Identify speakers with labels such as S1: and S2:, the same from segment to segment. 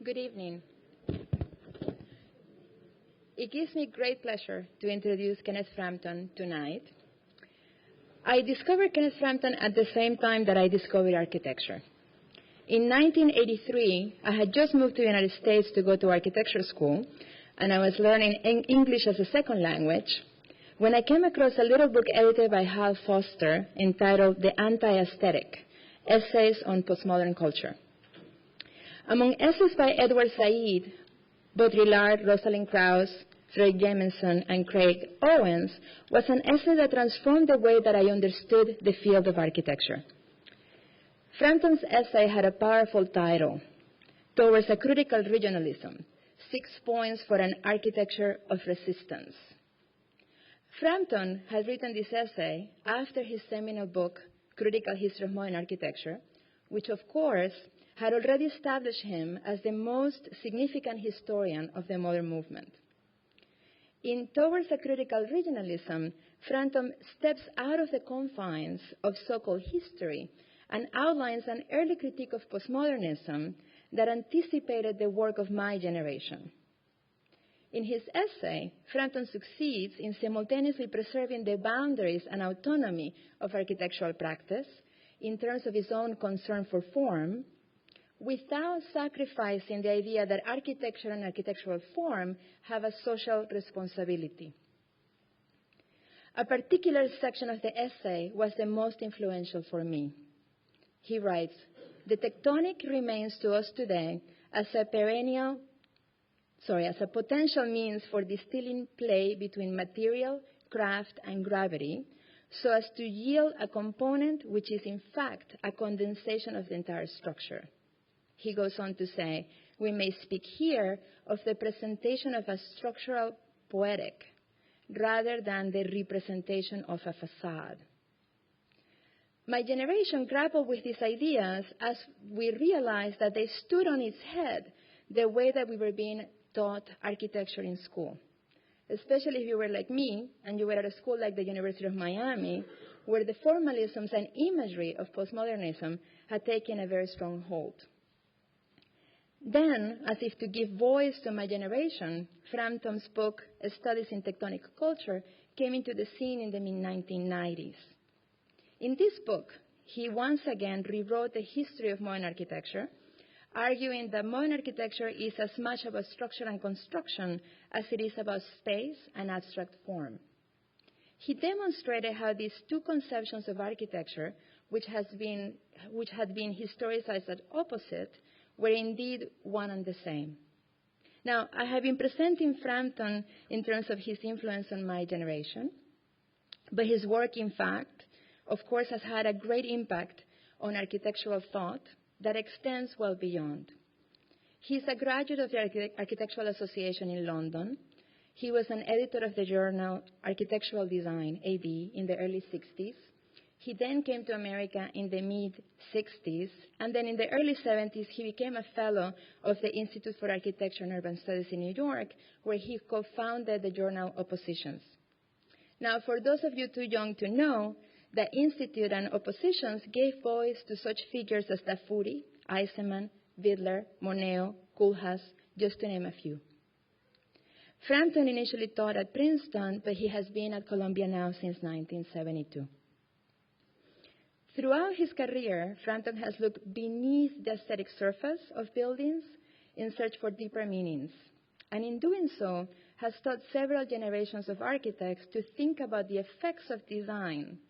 S1: Good evening. It gives me great pleasure to introduce Kenneth Frampton tonight. I discovered Kenneth Frampton at the same time that I discovered architecture. In 1983, I had just moved to the United States to go to architecture school, and I was learning English as a second language when I came across a little book edited by Hal Foster entitled The Anti-Aesthetic, Essays on Postmodern Culture. Among essays by Edward Said, Baudrillard, Rosalind Krauss, Frederick Jameson, and Craig Owens was an essay that transformed the way that I understood the field of architecture. Frampton's essay had a powerful title, Towards a Critical Regionalism, 6 Points for an Architecture of Resistance. Frampton had written this essay after his seminal book, Critical History of Modern Architecture, which of course had already established him as the most significant historian of the modern movement. In Towards a Critical Regionalism, Frampton steps out of the confines of so-called history and outlines an early critique of postmodernism that anticipated the work of my generation. In his essay, Frampton succeeds in simultaneously preserving the boundaries and autonomy of architectural practice in terms of his own concern for form, without sacrificing the idea that architecture and architectural form have a social responsibility. A particular section of the essay was the most influential for me. He writes, "The tectonic remains to us today as a potential means for distilling play between material, craft, and gravity, so as to yield a component which is in fact a condensation of the entire structure." He goes on to say, "We may speak here of the presentation of a structural poetic rather than the representation of a facade." My generation grappled with these ideas as we realized that they stood on its head the way that we were being taught architecture in school, especially if you were like me and you were at a school like the University of Miami, where the formalisms and imagery of postmodernism had taken a very strong hold. Then, as if to give voice to my generation, Frampton's book, Studies in Tectonic Culture, came into the scene in the mid-1990s. In this book, he once again rewrote the history of modern architecture, arguing that modern architecture is as much about structure and construction as it is about space and abstract form. He demonstrated how these two conceptions of architecture, which had been historicized as opposite, were indeed one and the same. Now, I have been presenting Frampton in terms of his influence on my generation, but his work, in fact, of course, has had a great impact on architectural thought that extends well beyond. He's a graduate of the Architectural Association in London. He was an editor of the journal Architectural Design, AD, in the early 60s. He then came to America in the mid-60s, and then in the early 70s, he became a fellow of the Institute for Architecture and Urban Studies in New York, where he co-founded the journal Oppositions. Now, for those of you too young to know, the Institute and Oppositions gave voice to such figures as Tafuri, Eisenman, Vidler, Moneo, Koolhaas, just to name a few. Frampton initially taught at Princeton, but he has been at Columbia now since 1972. Throughout his career, Frampton has looked beneath the aesthetic surface of buildings in search for deeper meanings, and in doing so, has taught several generations of architects to think about the effects of design,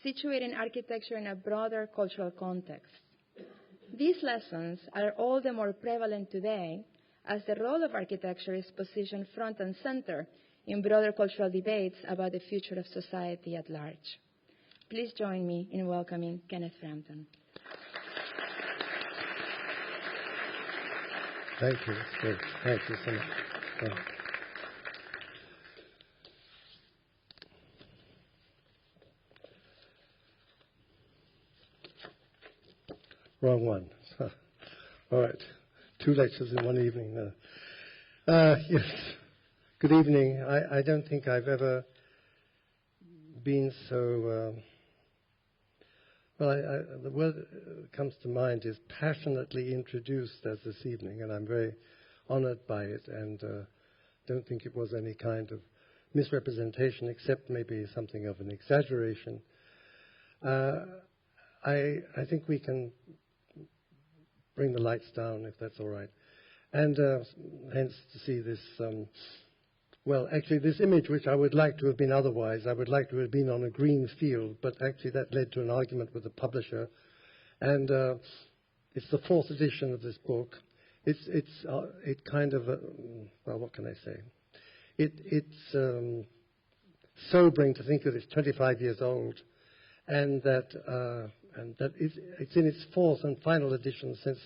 S1: situating architecture in a broader cultural context. These lessons are all the more prevalent today as the role of architecture is positioned front and center in broader cultural debates about the future of society at large. Please join me in welcoming Kenneth Frampton.
S2: Thank you. That's good. Thank you so much. Thanks. Wrong one. All right. 2 lectures in one evening. Yes. Good evening. I don't think I've ever been so Well, the word that comes to mind is passionately introduced as this evening, and I'm very honored by it, and don't think it was any kind of misrepresentation, except maybe something of an exaggeration. I think we can bring the lights down, if that's all right. And hence to see this, well, actually this image, which I would like to have been otherwise, I would like to have been on a green field, but actually that led to an argument with the publisher. And it's the 4th edition of this book. It kind of, well, what can I say? It's sobering to think that it's 25 years old, and that it's in its 4th and final edition since,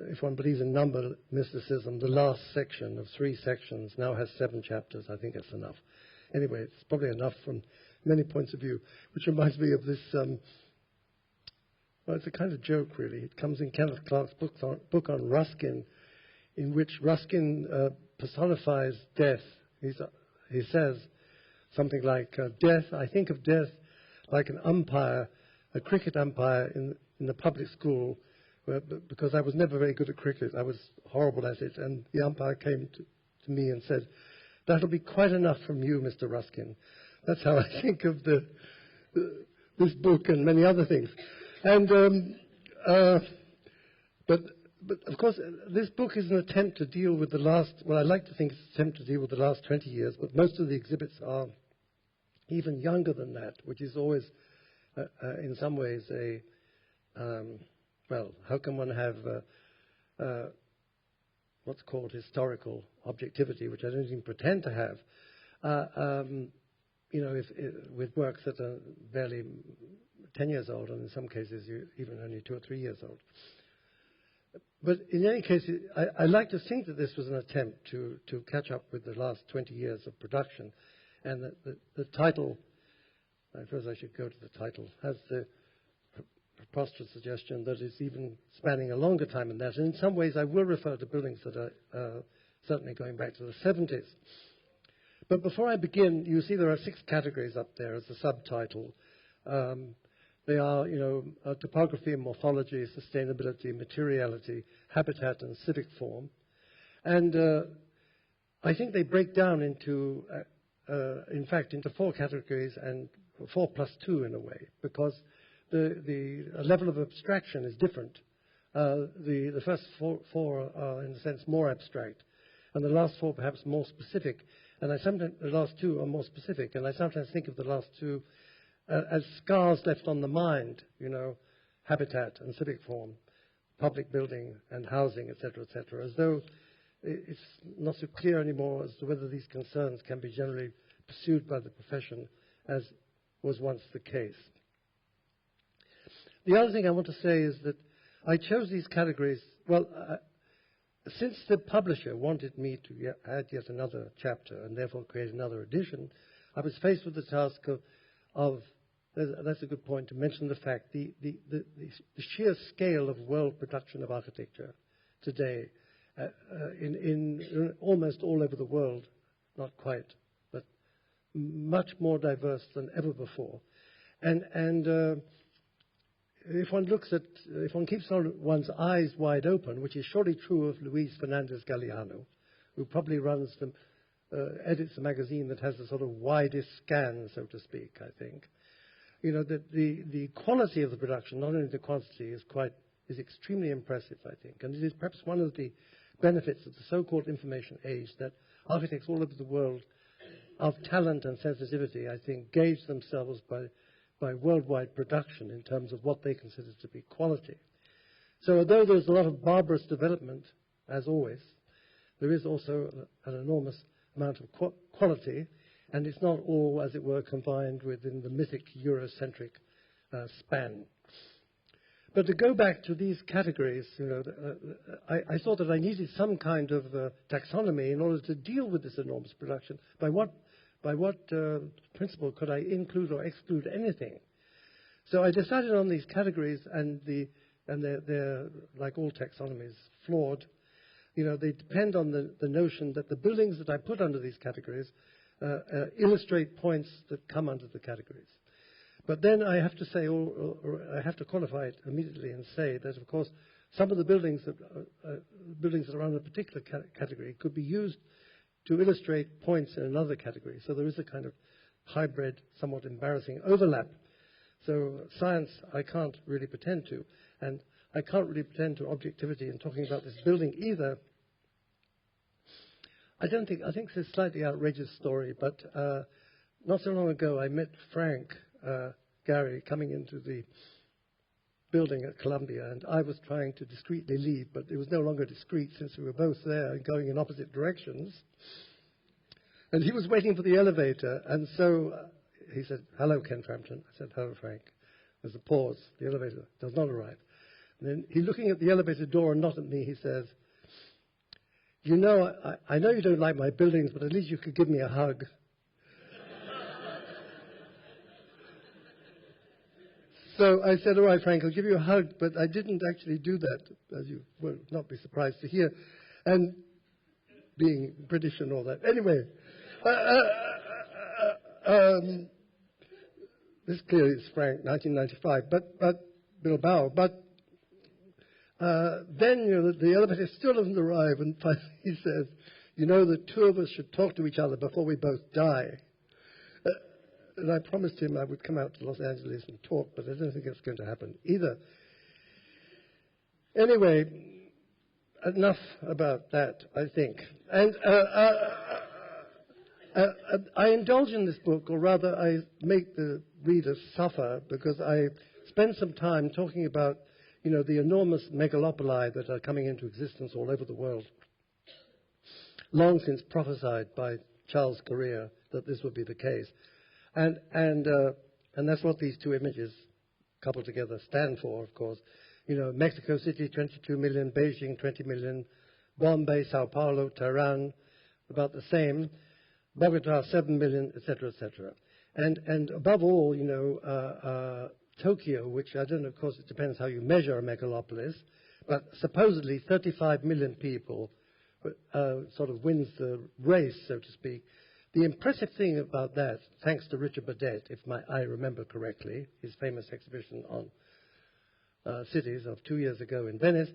S2: if one believes in number mysticism, the last section of 3 sections now has 7 chapters. I think that's enough. Anyway, it's probably enough from many points of view, which reminds me of this, well, it's a kind of joke, really. It comes in Kenneth Clark's book on Ruskin, in which Ruskin personifies death. He says something like, death, I think of death like an umpire, a cricket umpire in the public school, because I was never very good at cricket. I was horrible at it. And the umpire came to me and said, "That'll be quite enough from you, Mr. Ruskin." That's how I think of this book and many other things. And but of course, this book is an attempt to deal with the last, well, I like to think it's an attempt to deal with the last 20 years, but most of the exhibits are even younger than that, which is always, in some ways, well, how can one have what's called historical objectivity, which I don't even pretend to have, with works that are barely 10 years old, and in some cases even only 2 or 3 years old. But in any case, I like to think that this was an attempt to catch up with the last 20 years of production, and the title, I suppose I should go to the title, has the preposterous suggestion that it's even spanning a longer time than that. And in some ways, I will refer to buildings that are certainly going back to the 70s. But before I begin, you see there are 6 categories up there as a subtitle. They are, topography and morphology, sustainability, materiality, habitat, and civic form. And I think they break down into, in fact, into 4 categories, and 4 plus 2 in a way, because the level of abstraction is different. The first four are, in a sense, more abstract, and the last 4 perhaps more specific. And the last 2 are more specific, and I sometimes think of the last 2 as scars left on the mind, habitat and civic form, public building and housing, etc., as though it's not so clear anymore as to whether these concerns can be generally pursued by the profession as was once the case. The other thing I want to say is that I chose these categories, well, since the publisher wanted me to add yet another chapter and therefore create another edition, I was faced with the task of that's a good point to mention the fact, the sheer scale of world production of architecture today in almost all over the world, not quite, but much more diverse than ever before. And if one keeps one's eyes wide open, which is surely true of Luis Fernandez Galeano, who probably edits a magazine that has the sort of widest scan, so to speak, I think. That the quality of the production, not only the quantity, is extremely impressive, I think. And it is perhaps one of the benefits of the so-called information age that architects all over the world of talent and sensitivity, I think, gauge themselves by worldwide production in terms of what they consider to be quality. So although there's a lot of barbarous development, as always, there is also an enormous amount of quality, and it's not all, as it were, confined within the mythic Eurocentric span. But to go back to these categories, I thought that I needed some kind of taxonomy in order to deal with this enormous production. By what principle could I include or exclude anything? So I decided on these categories, and they're like all taxonomies, flawed. They depend on the notion that the buildings that I put under these categories illustrate points that come under the categories. But then I have to say, or I have to qualify it immediately and say that, of course, some of the buildings that are under a particular category could be used to illustrate points in another category. So there is a kind of hybrid, somewhat embarrassing overlap. So science, I can't really pretend to. And I can't really pretend to objectivity in talking about this building either. I think it's a slightly outrageous story, but not so long ago I met Frank Gary coming into the building at Columbia, and I was trying to discreetly leave, but it was no longer discreet since we were both there and going in opposite directions. And he was waiting for the elevator, and so he said, "Hello, Ken Frampton." I said, "Hello, Frank." There's a pause. The elevator does not arrive. And then he, looking at the elevator door and not at me, he says, "You know, I know you don't like my buildings, but at least you could give me a hug." So I said, "All right, Frank, I'll give you a hug," but I didn't actually do that, as you will not be surprised to hear. And being British and all that. Anyway, this clearly is Frank, 1995, but Bilbao. But then the elevator still doesn't arrive, and finally he says, "You know, the two of us should talk to each other before we both die." And I promised him I would come out to Los Angeles and talk, but I don't think it's going to happen either. Anyway, enough about that, I think. And I indulge in this book, or rather I make the reader suffer, because I spend some time talking about, the enormous megalopoli that are coming into existence all over the world. Long since prophesied by Charles Correa that this would be the case. And that's what these two images coupled together stand for, of course. Mexico City, 22 million, Beijing, 20 million, Bombay, Sao Paulo, Tehran, about the same, Bogota, 7 million, etc., etc. And above all, Tokyo, which I don't know, of course, it depends how you measure a megalopolis, but supposedly 35 million people sort of wins the race, so to speak. The impressive thing about that, thanks to Richard Burdett, if I remember correctly, his famous exhibition on cities of 2 years ago in Venice,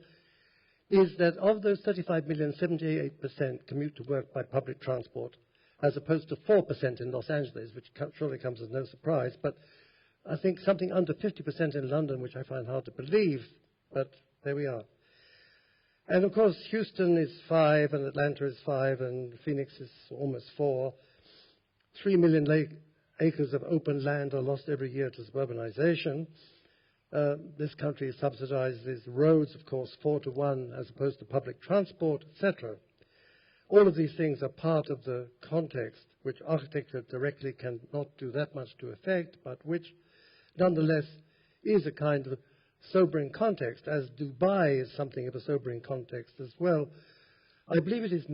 S2: is that of those 35 million, 78% commute to work by public transport, as opposed to 4% in Los Angeles, which surely comes as no surprise, but I think something under 50% in London, which I find hard to believe, but there we are. And of course, Houston is 5, and Atlanta is 5, and Phoenix is almost 4. 3 million acres of open land are lost every year to suburbanization. This country subsidizes roads, of course, 4-to-1, as opposed to public transport, etc. All of these things are part of the context, which architecture directly cannot do that much to affect, but which, nonetheless, is a kind of sobering context, as Dubai is something of a sobering context as well. I believe it is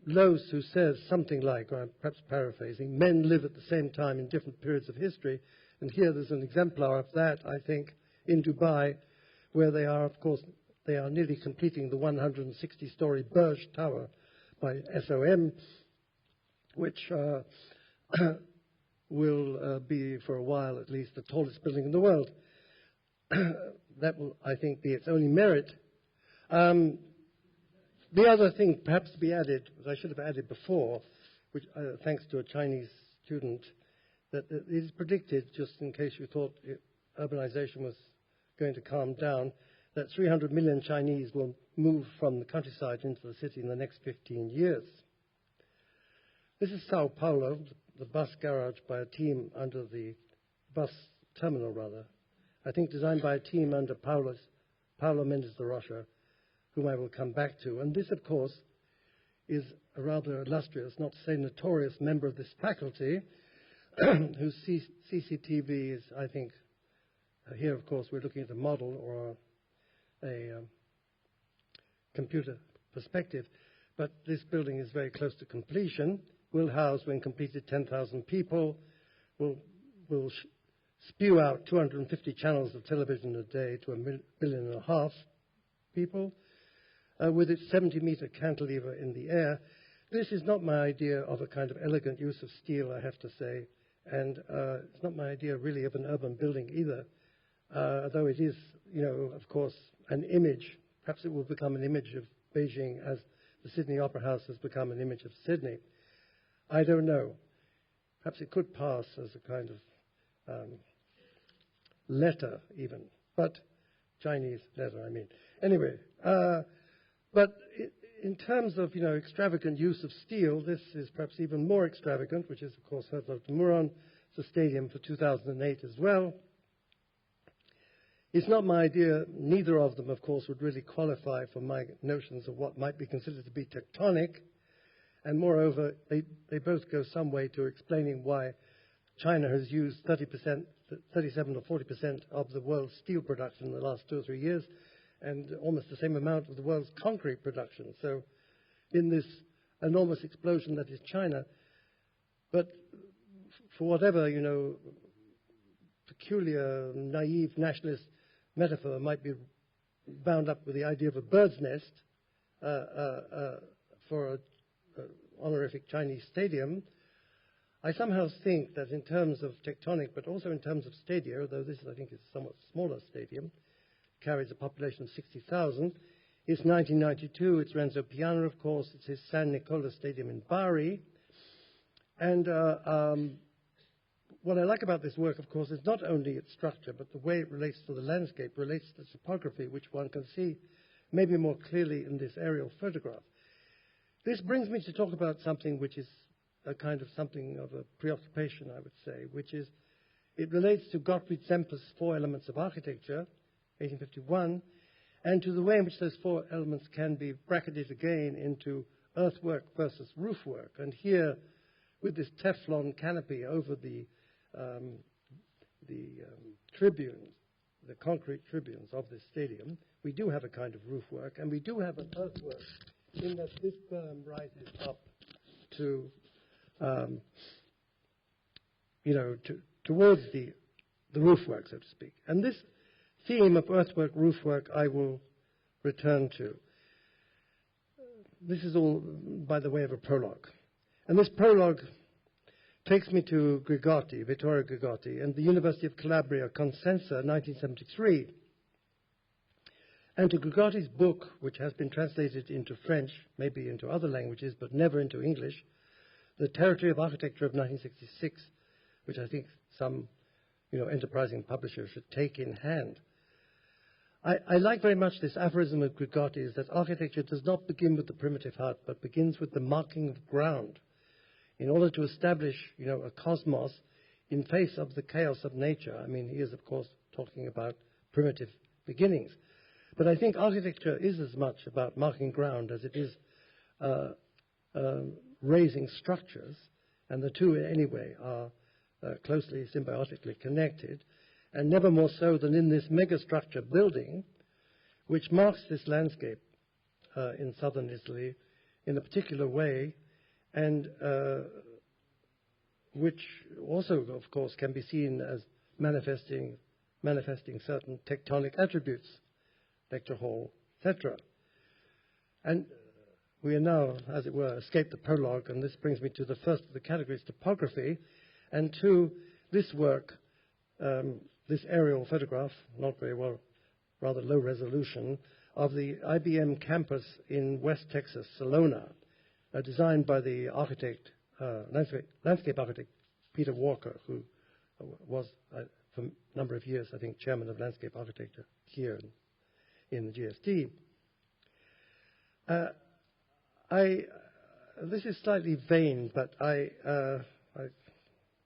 S2: Lowes who says something like, or I'm perhaps paraphrasing, men live at the same time in different periods of history, and here there's an exemplar of that, I think, in Dubai, where they are, of course, they are nearly completing the 160-story Burj Tower by SOM, which will be, for a while at least, the tallest building in the world. That will, I think, be its only merit. The other thing perhaps to be added, as I should have added before, which thanks to a Chinese student, that it is predicted, just in case you thought urbanization was going to calm down, that 300 million Chinese will move from the countryside into the city in the next 15 years. This is Sao Paulo, the bus garage by a team under the bus terminal, rather. I think designed by a team under Paulo Mendes de Rocha, whom I will come back to. And this, of course, is a rather illustrious, not to say notorious, member of this faculty, whose CCTV is, I think, here, of course, we're looking at a model or a computer perspective, but this building is very close to completion. Will house, when completed, 10,000 people, will spew out 250 channels of television a day to 1.5 billion people, with its 70-meter cantilever in the air. This is not my idea of a kind of elegant use of steel, I have to say, And it's not my idea really of an urban building either, though it is, of course, an image. Perhaps it will become an image of Beijing as the Sydney Opera House has become an image of Sydney. I don't know. Perhaps it could pass as a kind of letter even, but Chinese letter, I mean. Anyway, but in terms of, extravagant use of steel, this is perhaps even more extravagant, which is, of course, heard of Muron. It's a stadium for 2008 as well. It's not my idea. Neither of them, of course, would really qualify for my notions of what might be considered to be tectonic. And moreover, they both go some way to explaining why China has used 37 or 40% of the world's steel production in the last 2 or 3 years, and almost the same amount of the world's concrete production. So in this enormous explosion that is China, but for whatever, peculiar, naive nationalist metaphor might be bound up with the idea of a bird's nest for an honorific Chinese stadium, I somehow think that in terms of tectonic, but also in terms of stadia, though this, I think, is a somewhat smaller stadium, carries a population of 60,000. It's 1992. It's Renzo Piano, of course. It's his San Nicola Stadium in Bari. And what I like about this work, of course, is not only its structure, but the way it relates to the landscape, relates to topography, which one can see maybe more clearly in this aerial photograph. This brings me to talk about something which is a kind of something of a preoccupation, I would say, which is it relates to Gottfried Semper's 4 elements of architecture, 1851, and to the way in which those 4 elements can be bracketed again into earthwork versus roofwork. And here, with this Teflon canopy over the tribunes, the concrete tribunes of this stadium, we do have a kind of roofwork, and we do have an earthwork in that this berm rises up to, towards the roofwork, so to speak. And this theme of earthwork, roofwork, I will return to. This is all by the way of a prologue. And this prologue takes me to Grigotti, Vittorio Grigotti, and the University of Calabria, Consenza, 1973. And to Grigotti's book, which has been translated into French, maybe into other languages, but never into English, The Territory of Architecture of 1966, which I think some enterprising publisher should take in hand. I like very much this aphorism of Grigotti's that architecture does not begin with the primitive hut, but begins with the marking of ground, in order to establish, a cosmos in face of the chaos of nature. I mean, he is, of course, talking about primitive beginnings. But I think architecture is as much about marking ground as it is raising structures, and the two, anyway, are closely symbiotically connected, and never more so than in this megastructure building, which marks this landscape in southern Italy in a particular way, and which also, of course, can be seen as manifesting certain tectonic attributes, lecture hall, etc. And we are now, as it were, escaped the prologue, and this brings me to the first of the categories, topography, and to this work, this aerial photograph, not very well, rather low resolution, of the IBM campus in West Texas, Salona, designed by the architect, landscape architect, Peter Walker, who was, for a number of years, I think, chairman of landscape architecture here in the GST. This is slightly vain, but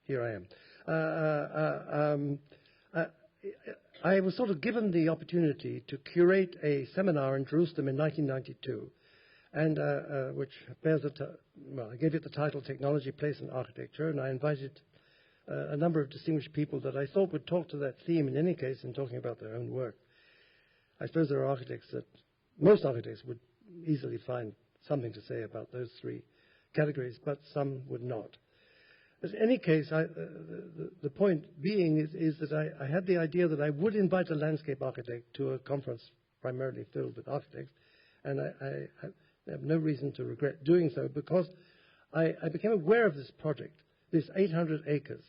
S2: here I am. I was sort of given the opportunity to curate a seminar in Jerusalem in 1992, and which bears I gave it the title Technology, Place and Architecture, and I invited a number of distinguished people that I thought would talk to that theme in any case in talking about their own work. I suppose there are architects that, most architects would easily find something to say about those 3 categories, but some would not. But in any case, the point being is that I had the idea that I would invite a landscape architect to a conference primarily filled with architects, and I have no reason to regret doing so, because I became aware of this project, this 800 acres.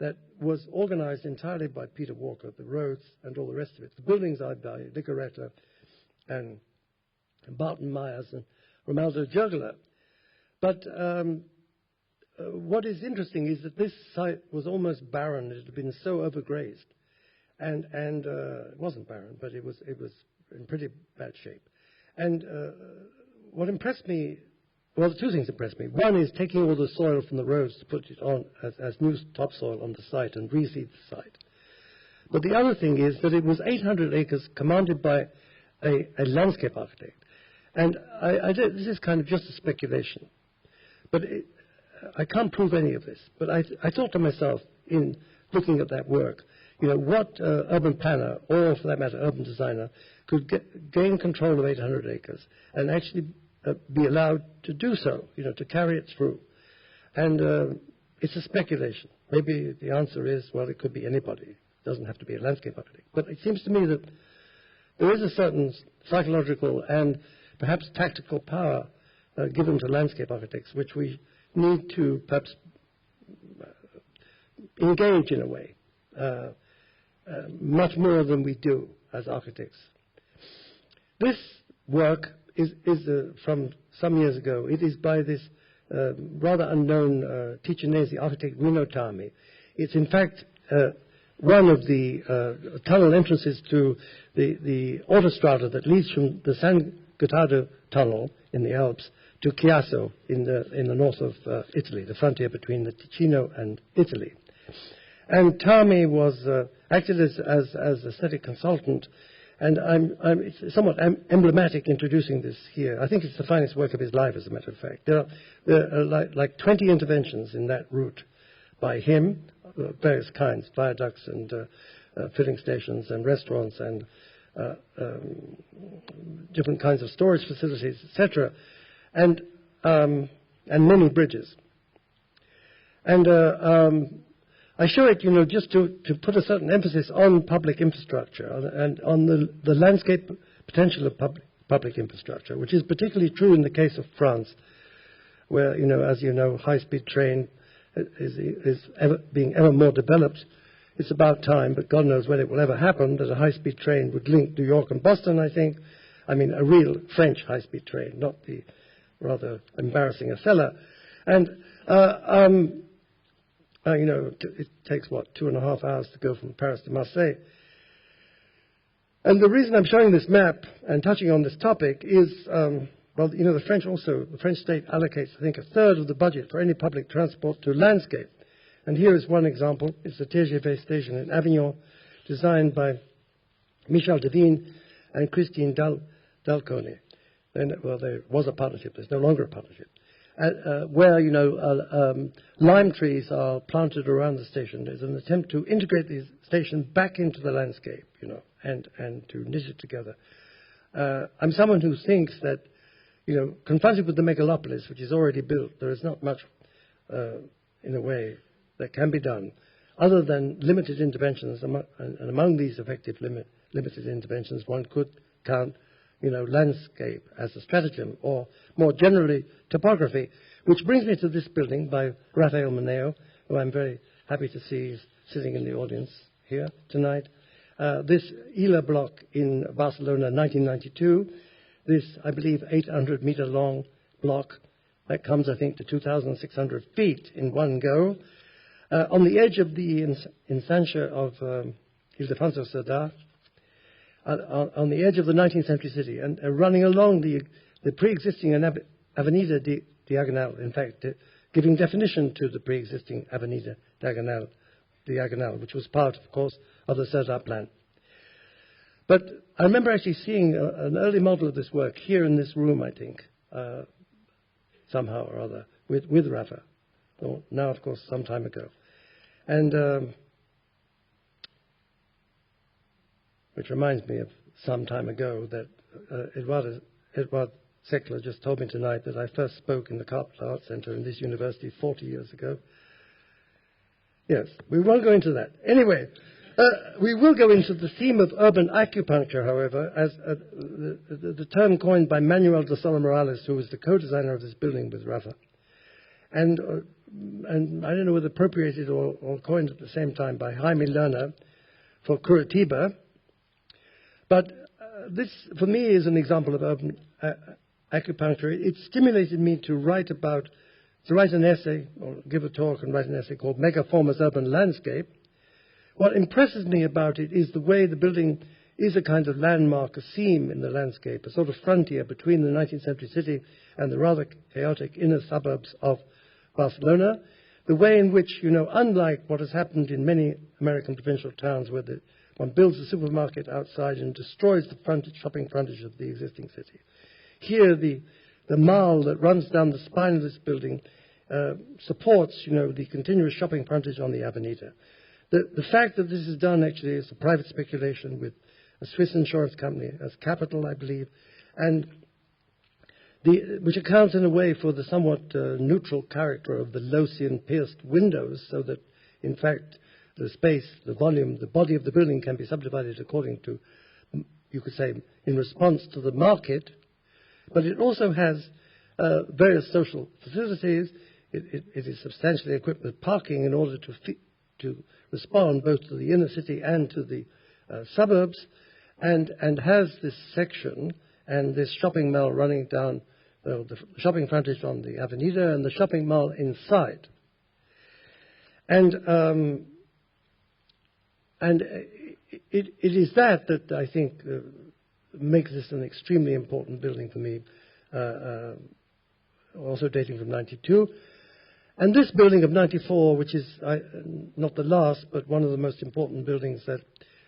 S2: that was organized entirely by Peter Walker, the roads and all the rest of it. The buildings are by Nicoretta and Barton Myers and Romualdo Juggler. But what is interesting is that this site was almost barren. It had been so overgrazed. And it wasn't barren, but it was in pretty bad shape. And what impressed me, well, two things impressed me. One is taking all the soil from the roads to put it on as new topsoil on the site and reseed the site. But the other thing is that it was 800 acres commanded by a landscape architect. And this is kind of just a speculation. But I can't prove any of this. But I thought to myself, in looking at that work, what urban planner, or for that matter, urban designer, could gain control of 800 acres and actually be allowed to do so, to carry it through. And it's a speculation. Maybe the answer is, well, it could be anybody. It doesn't have to be a landscape architect. But it seems to me that there is a certain psychological and perhaps tactical power given to landscape architects, which we need to perhaps engage in a way, much more than we do as architects. This work is from some years ago. It is by this rather unknown Ticinese architect, Rino Tami. It's in fact one of the tunnel entrances to the autostrada that leads from the San Gottardo tunnel in the Alps to Chiasso in the north of Italy, the frontier between the Ticino and Italy. And Tami was acted as aesthetic consultant, and it's somewhat emblematic introducing this here. I think it's the finest work of his life, as a matter of fact. There are like 20 interventions in that route by him, various kinds, viaducts and filling stations and restaurants and different kinds of storage facilities, etc., and many bridges. And I show it, just to put a certain emphasis on public infrastructure and on the landscape potential of public infrastructure, which is particularly true in the case of France, where, as you know, high-speed train is being ever more developed. It's about time, but God knows when it will ever happen, that a high-speed train would link New York and Boston, I think. I mean, a real French high-speed train, not the rather embarrassing Acela. And, it takes, 2.5 hours to go from Paris to Marseille. And the reason I'm showing this map and touching on this topic is, the French state allocates, I think, 1/3 of the budget for any public transport to landscape. And here is one example. It's the Tfa Station in Avignon, designed by Michel Devine and Christine Dalcone. There was a partnership. There's no longer a partnership. Where, lime trees are planted around the station. There's an attempt to integrate the station back into the landscape, and to knit it together. I'm someone who thinks that, confronted with the megalopolis, which is already built, there is not much, in a way, that can be done, other than limited interventions. And among these effective limited interventions, one could count, landscape as a stratagem, or more generally, topography, which brings me to this building by Rafael Moneo, who I'm very happy to see is sitting in the audience here tonight. This Ila block in Barcelona, 1992. This, I believe, 800-meter long block that comes, I think, to 2,600 feet in one go. On the edge of the ensanche of Ildefonso Cerdà, on the edge of the 19th century city, and running along the pre-existing Avenida Diagonal, in fact, giving definition to the pre-existing Avenida Diagonal, which was part, of course, of the Cerdà plan. But I remember actually seeing an early model of this work here in this room, I think, somehow or other, with Rafa. Well, now, of course, some time ago. And which reminds me of some time ago that Edouard Seckler just told me tonight that I first spoke in the Carpet Art Center in this university 40 years ago. Yes, we won't go into that. Anyway, we will go into the theme of urban acupuncture, however, as the term coined by Manuel de Sola Morales, who was the co-designer of this building with Rafa. And and I don't know whether appropriated or coined at the same time by Jaime Lerner for Curitiba. But this, for me, is an example of urban acupuncture. It stimulated me to write an essay, or give a talk and write an essay called Megaforma's Urban Landscape. What impresses me about it is the way the building is a kind of landmark, a seam in the landscape, a sort of frontier between the 19th century city and the rather chaotic inner suburbs of Barcelona. The way in which, unlike what has happened in many American provincial towns where one builds a supermarket outside and destroys the shopping frontage of the existing city. Here, the mall that runs down the spine of this building supports, the continuous shopping frontage on the Avenida. The fact that this is done actually is a private speculation with a Swiss insurance company as capital, I believe, and which accounts in a way for the somewhat neutral character of the Lothian pierced windows, so that, in fact, the space, the volume, the body of the building can be subdivided according to, you could say, in response to the market. But it also has various social facilities. It is substantially equipped with parking in order to respond both to the inner city and to the suburbs, and has this section and this shopping mall running down the shopping frontage on the Avenida and the shopping mall inside. And it is that I think makes this an extremely important building for me, also dating from 92. And this building of 94, which is not the last, but one of the most important buildings that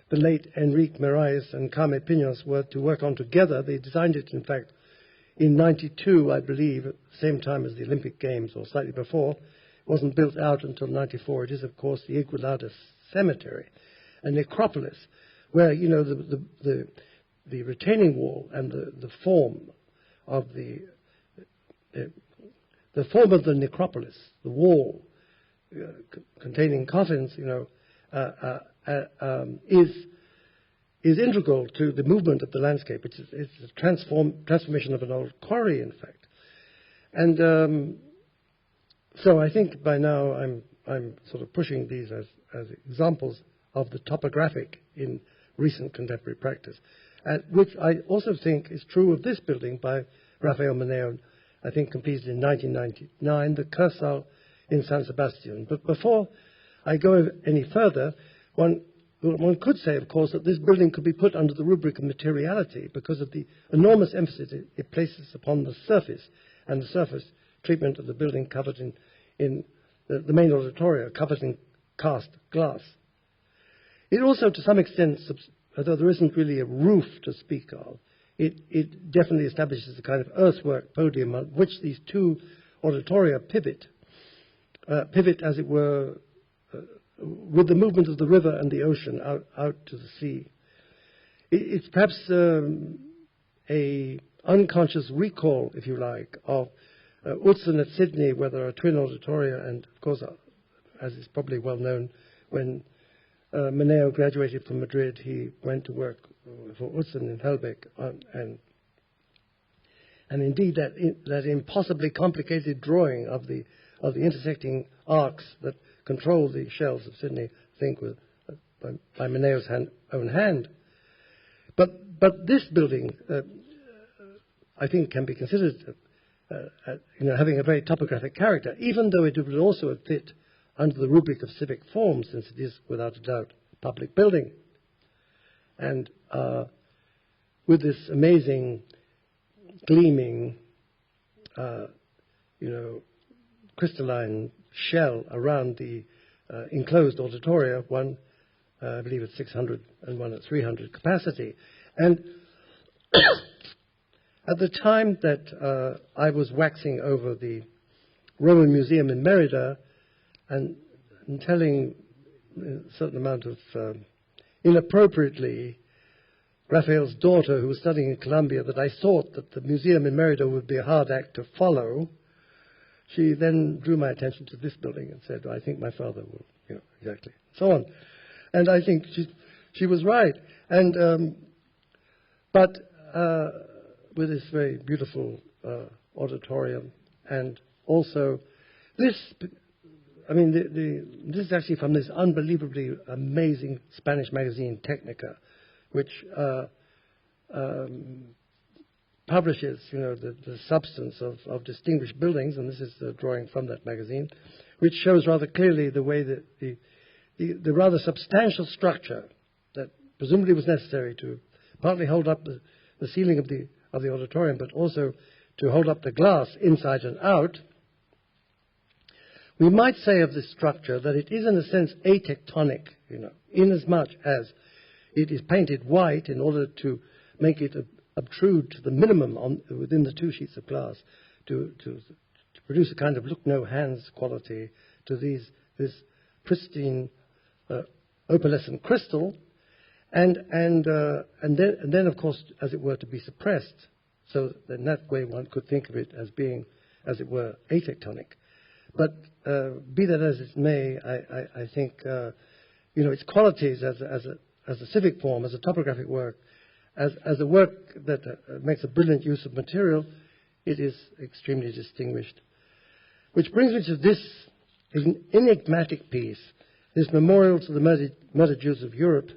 S2: the late Enrique Moraes and Carme Pinos were to work on together. They designed it, in fact, in 92, I believe, at the same time as the Olympic Games, or slightly before. It wasn't built out until 94. It is, of course, the Igualada Cemetery, a necropolis, where, the retaining wall and the form of the form of the necropolis, the wall containing coffins, is integral to the movement of the landscape. It's a transformation of an old quarry, in fact. And so I think by now I'm sort of pushing these as examples of the topographic in recent contemporary practice, which I also think is true of this building by Rafael Meneo, I think completed in 1999, the Cursal in San Sebastian. But before I go any further, one could say, of course, that this building could be put under the rubric of materiality because of the enormous emphasis it places upon the surface and the surface treatment of the building covered in the main auditorium, covered in cast glass. It also, to some extent, although there isn't really a roof to speak of, it definitely establishes a kind of earthwork podium on which these two auditoria pivot, as it were, with the movement of the river and the ocean out to the sea. It's perhaps a unconscious recall, if you like, of Utzon at Sydney, where there are twin auditoria, and of course, as is probably well known, when Meneo graduated from Madrid, he went to work for Utzon in Helbeck, and indeed that impossibly complicated drawing of the intersecting arcs that control the shells of Sydney, I think, by Meneo's own hand. But this building, I think, can be considered having a very topographic character, even though it would also fit under the rubric of civic form, since it is, without a doubt, a public building. And with this amazing, gleaming, crystalline shell around the enclosed auditoria, one, I believe, at 600 and one at 300 capacity. And at the time that I was waxing over the Roman Museum in Merida and telling a certain amount of inappropriately Raphael's daughter, who was studying in Columbia, that I thought that the museum in Merida would be a hard act to follow, she then drew my attention to this building and said, I think my father will, exactly, so on. And I think she was right. And but with this very beautiful auditorium, and also this I mean, this is actually from this unbelievably amazing Spanish magazine, Technica, which publishes, the substance of distinguished buildings, and this is a drawing from that magazine, which shows rather clearly the way that the rather substantial structure that presumably was necessary to partly hold up the ceiling of the auditorium, but also to hold up the glass inside and out. We might say of this structure that it is in a sense atectonic, inasmuch as it is painted white in order to make it obtrude to the minimum within the two sheets of glass to produce a kind of look no hands quality to this pristine opalescent crystal, and then of course, as it were, to be suppressed. So that in that way one could think of it as being, as it were, atectonic. But be that as it may, I think its qualities as a civic form, as a topographic work, as a work that makes a brilliant use of material, it is extremely distinguished. Which brings me to this enigmatic piece, this Memorial to the Murdered Jews of Europe,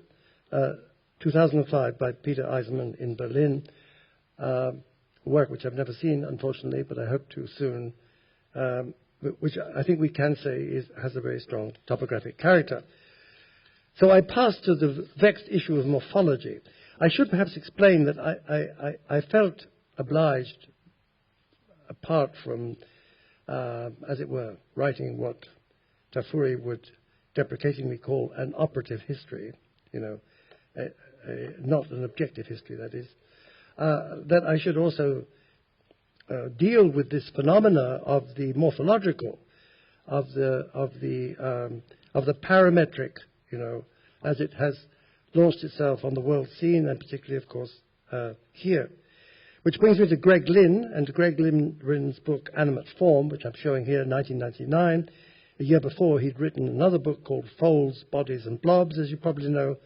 S2: 2005 by Peter Eisenman in Berlin, a work which I've never seen, unfortunately, but I hope to soon, which I think we can say has a very strong topographic character. So I pass to the vexed issue of morphology. I should perhaps explain that I felt obliged, apart from, as it were, writing what Tafuri would deprecatingly call an operative history, not an objective history, that is, that I should also deal with this phenomena of the morphological, of the parametric, as it has launched itself on the world scene, and particularly, of course, here. Which brings me to Greg Lynn, and to Greg Lynn's book, Animate Form, which I'm showing here in 1999. A year before, he'd written another book called Folds, Bodies and Blobs, as you probably know,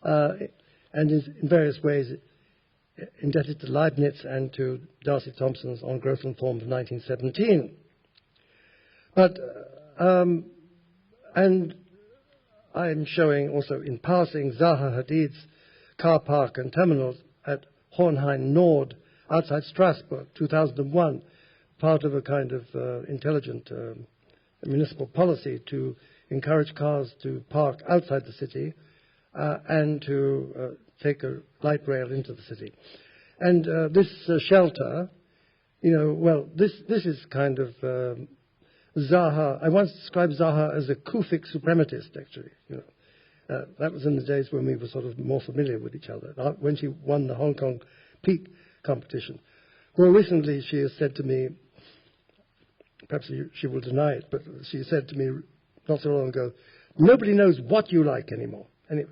S2: and is in various ways indebted to Leibniz and to Darcy Thompson's On Growth and Form of 1917. But, and I'm showing also in passing Zaha Hadid's car park and terminals at Hohenheim Nord outside Strasbourg, 2001, part of a kind of intelligent municipal policy to encourage cars to park outside the city and to take a light rail into the city. And this shelter, this is kind of Zaha. I once described Zaha as a Kufic suprematist, actually. That was in the days when we were sort of more familiar with each other, when she won the Hong Kong Peak competition. More recently, she has said to me, perhaps she will deny it, but she said to me not so long ago, nobody knows what you like anymore. Anyway,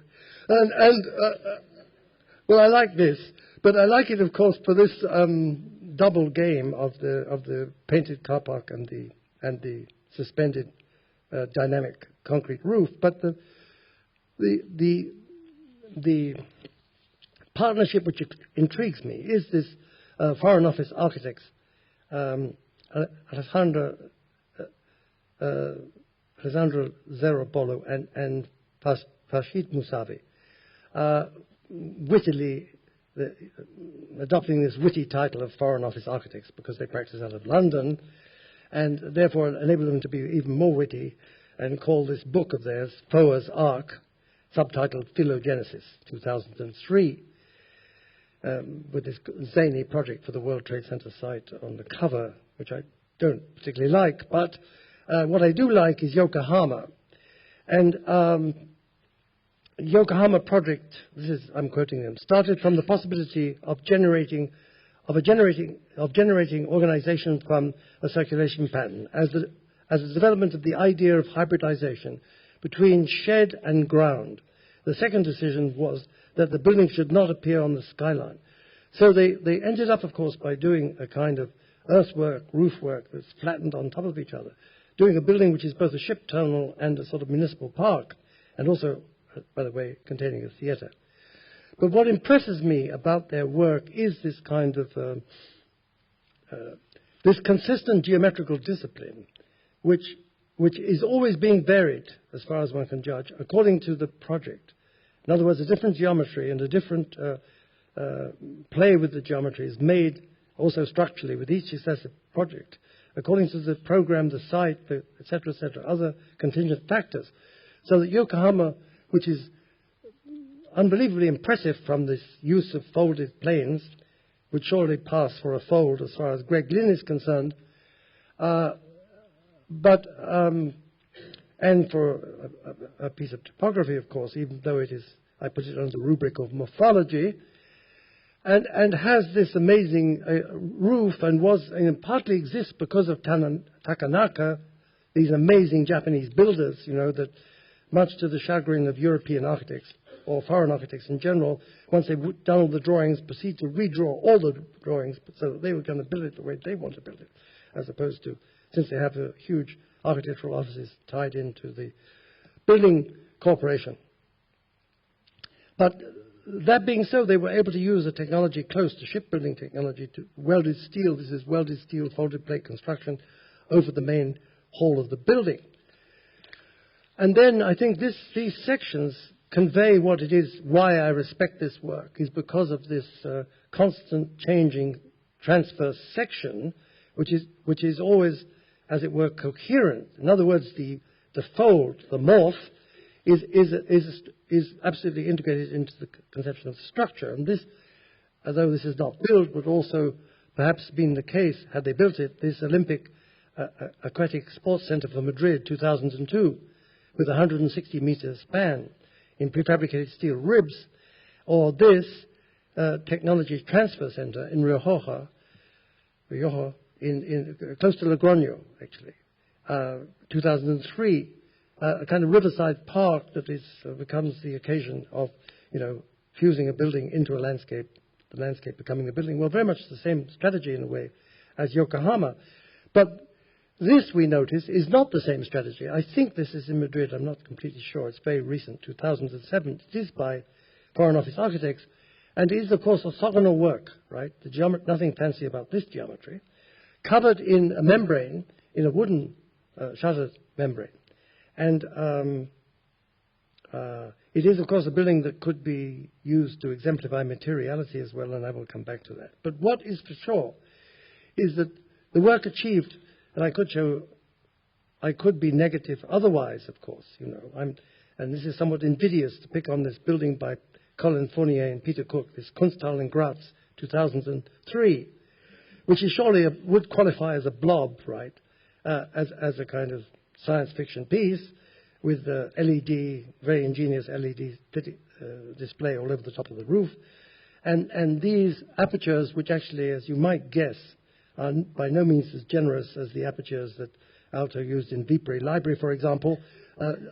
S2: well, I like this, but I like it, of course, for this double game of the painted car park and the suspended dynamic concrete roof. But the partnership which intrigues me is this Foreign Office architects, Alessandro Zerobolo and Farshid Musavi, wittily adopting this witty title of Foreign Office architects because they practice out of London, and therefore enable them to be even more witty and call this book of theirs Foa's Ark, subtitled Philogenesis, 2003, with this zany project for the World Trade Center site on the cover, which I don't particularly like. But what I do like is Yokohama. And Yokohama project, I'm quoting them, started from the possibility of generating organization from a circulation pattern as a development of the idea of hybridization between shed and ground. The second decision was that the building should not appear on the skyline. So they ended up, of course, by doing a kind of earthwork, roofwork that's flattened on top of each other, doing a building which is both a ship terminal and a sort of municipal park, and also, by the way, containing a theatre. But what impresses me about their work is this kind of this consistent geometrical discipline, which which is always being varied, as far as one can judge, according to the project. In other words, a different geometry and a different play with the geometry is made also structurally with each successive project, according to the program, the site, etc., other contingent factors. So that Yokohama, which is unbelievably impressive from this use of folded planes, would surely pass for a fold as far as Greg Lynn is concerned, and for a piece of typography, of course, even though it is, I put it under the rubric of morphology, and has this amazing roof, and partly exists because of Takanaka, these amazing Japanese builders, that much to the chagrin of European architects or foreign architects in general, once they've done all the drawings, proceed to redraw all the drawings so that they were going to build it the way they want to build it, as opposed to, since they have a huge architectural offices tied into the building corporation. But that being so, they were able to use a technology close to shipbuilding technology to welded steel. This is welded steel folded plate construction over the main hall of the building. And then I think these sections convey what it is, why I respect this work, is because of this constant changing transverse section, which is always, as it were, coherent. In other words, the fold, the morph, is absolutely integrated into the conception of structure. And this, although this is not built, would also perhaps been the case, had they built it, this Olympic Aquatic Sports Center for Madrid, 2002, with a 160-meter span in prefabricated steel ribs, or this Technology Transfer Center in Rioja, close to Logroño, actually, 2003, a kind of riverside park that becomes the occasion of, fusing a building into a landscape, the landscape becoming a building. Well, very much the same strategy in a way as Yokohama. But this, we notice, is not the same strategy. I think this is in Madrid. I'm not completely sure. It's very recent, 2007. It is by Foreign Office architects, and it is, of course, orthogonal work, right? Nothing fancy about this geometry. Covered in a membrane, in a wooden shuttered membrane. And it is, of course, a building that could be used to exemplify materiality as well, and I will come back to that. But what is for sure is that the work achieved, and I could be negative otherwise, of course, and this is somewhat invidious to pick on this building by Colin Fournier and Peter Cook, this Kunsthalle in Graz, 2003, which is surely would qualify as a blob, right, as a kind of science fiction piece with the LED, very ingenious LED display all over the top of the roof, and these apertures, which actually, as you might guess, are by no means as generous as the apertures that Aalto used in Vipere Library, for example,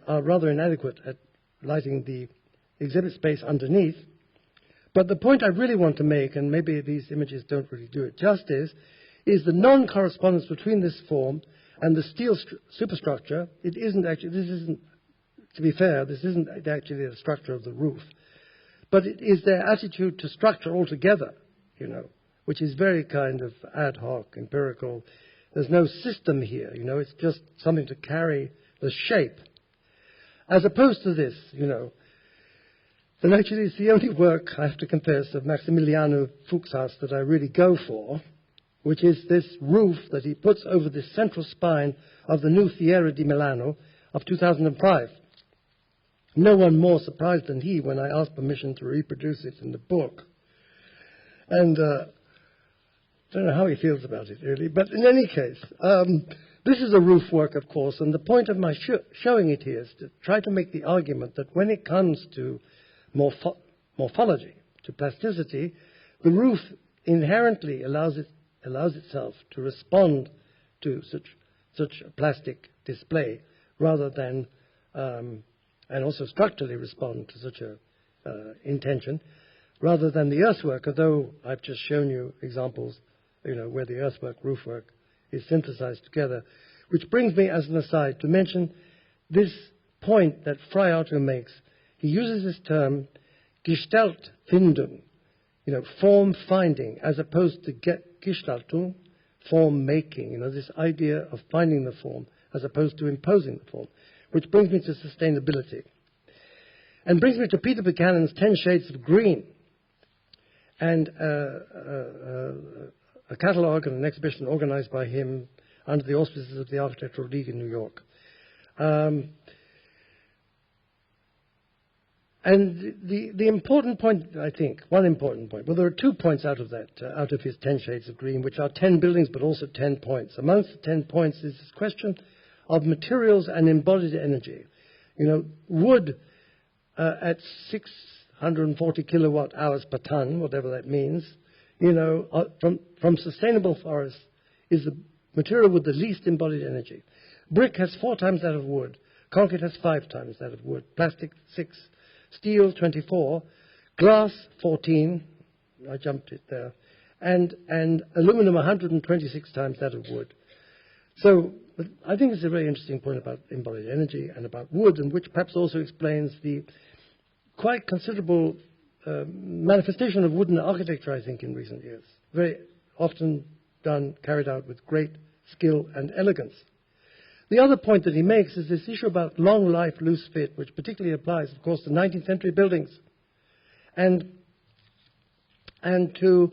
S2: are rather inadequate at lighting the exhibit space underneath. But the point I really want to make, and maybe these images don't really do it justice, is the non-correspondence between this form and the steel superstructure. This isn't, to be fair, this isn't actually the structure of the roof, but it is their attitude to structure altogether, which is very kind of ad hoc, empirical. There's no system here, it's just something to carry the shape. As opposed to this, then actually it's the only work, I have to confess, of Maximiliano Fuchshaus that I really go for, which is this roof that he puts over the central spine of the new Fiera di Milano of 2005. No one more surprised than he when I asked permission to reproduce it in the book. And I don't know how he feels about it, really. But in any case, this is a roof work, of course, and the point of my showing it here is to try to make the argument that when it comes to morphology, to plasticity, the roof inherently allows itself to respond to such a plastic display rather than, and also structurally respond to such a intention, rather than the earthwork, although I've just shown you examples where the earthwork, roofwork is synthesized together. Which brings me, as an aside, to mention this point that Frei Aalto makes. He uses this term, Gestaltfindung, form finding, as opposed to Gestaltung, form making, this idea of finding the form as opposed to imposing the form, which brings me to sustainability. And brings me to Peter Buchanan's 10 Shades of Green, and a catalogue and an exhibition organized by him under the auspices of the Architectural League in New York. And the important point, I think, one important point, well, there are 2 points out of that, out of his 10 Shades of Green, which are 10 buildings, but also 10 points. Amongst the 10 points is this question of materials and embodied energy. You know, wood at 640 kilowatt hours per ton, whatever that means, you know, from sustainable forests is the material with the least embodied energy. Brick has 4 times that of wood. Concrete has 5 times that of wood. Plastic, 6. Steel, 24. Glass, 14. I jumped it there. And aluminum, 126 times that of wood. So I think it's a very interesting point about embodied energy and about wood, and which perhaps also explains the quite considerable manifestation of wooden architecture, I think, in recent years. Very often carried out with great skill and elegance. The other point that he makes is this issue about long life, loose fit, which particularly applies, of course, to 19th century buildings. And to,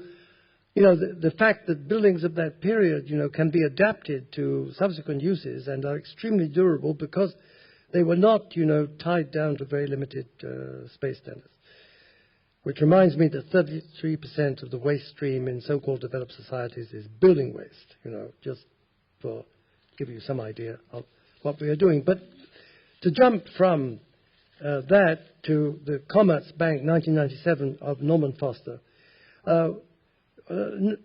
S2: you know, the fact that buildings of that period, you know, can be adapted to subsequent uses and are extremely durable because they were not, you know, tied down to very limited space standards. Which reminds me that 33% of the waste stream in so-called developed societies is building waste, you know, just for give you some idea of what we are doing. But to jump from that to the Commerce Bank 1997 of Norman Foster, a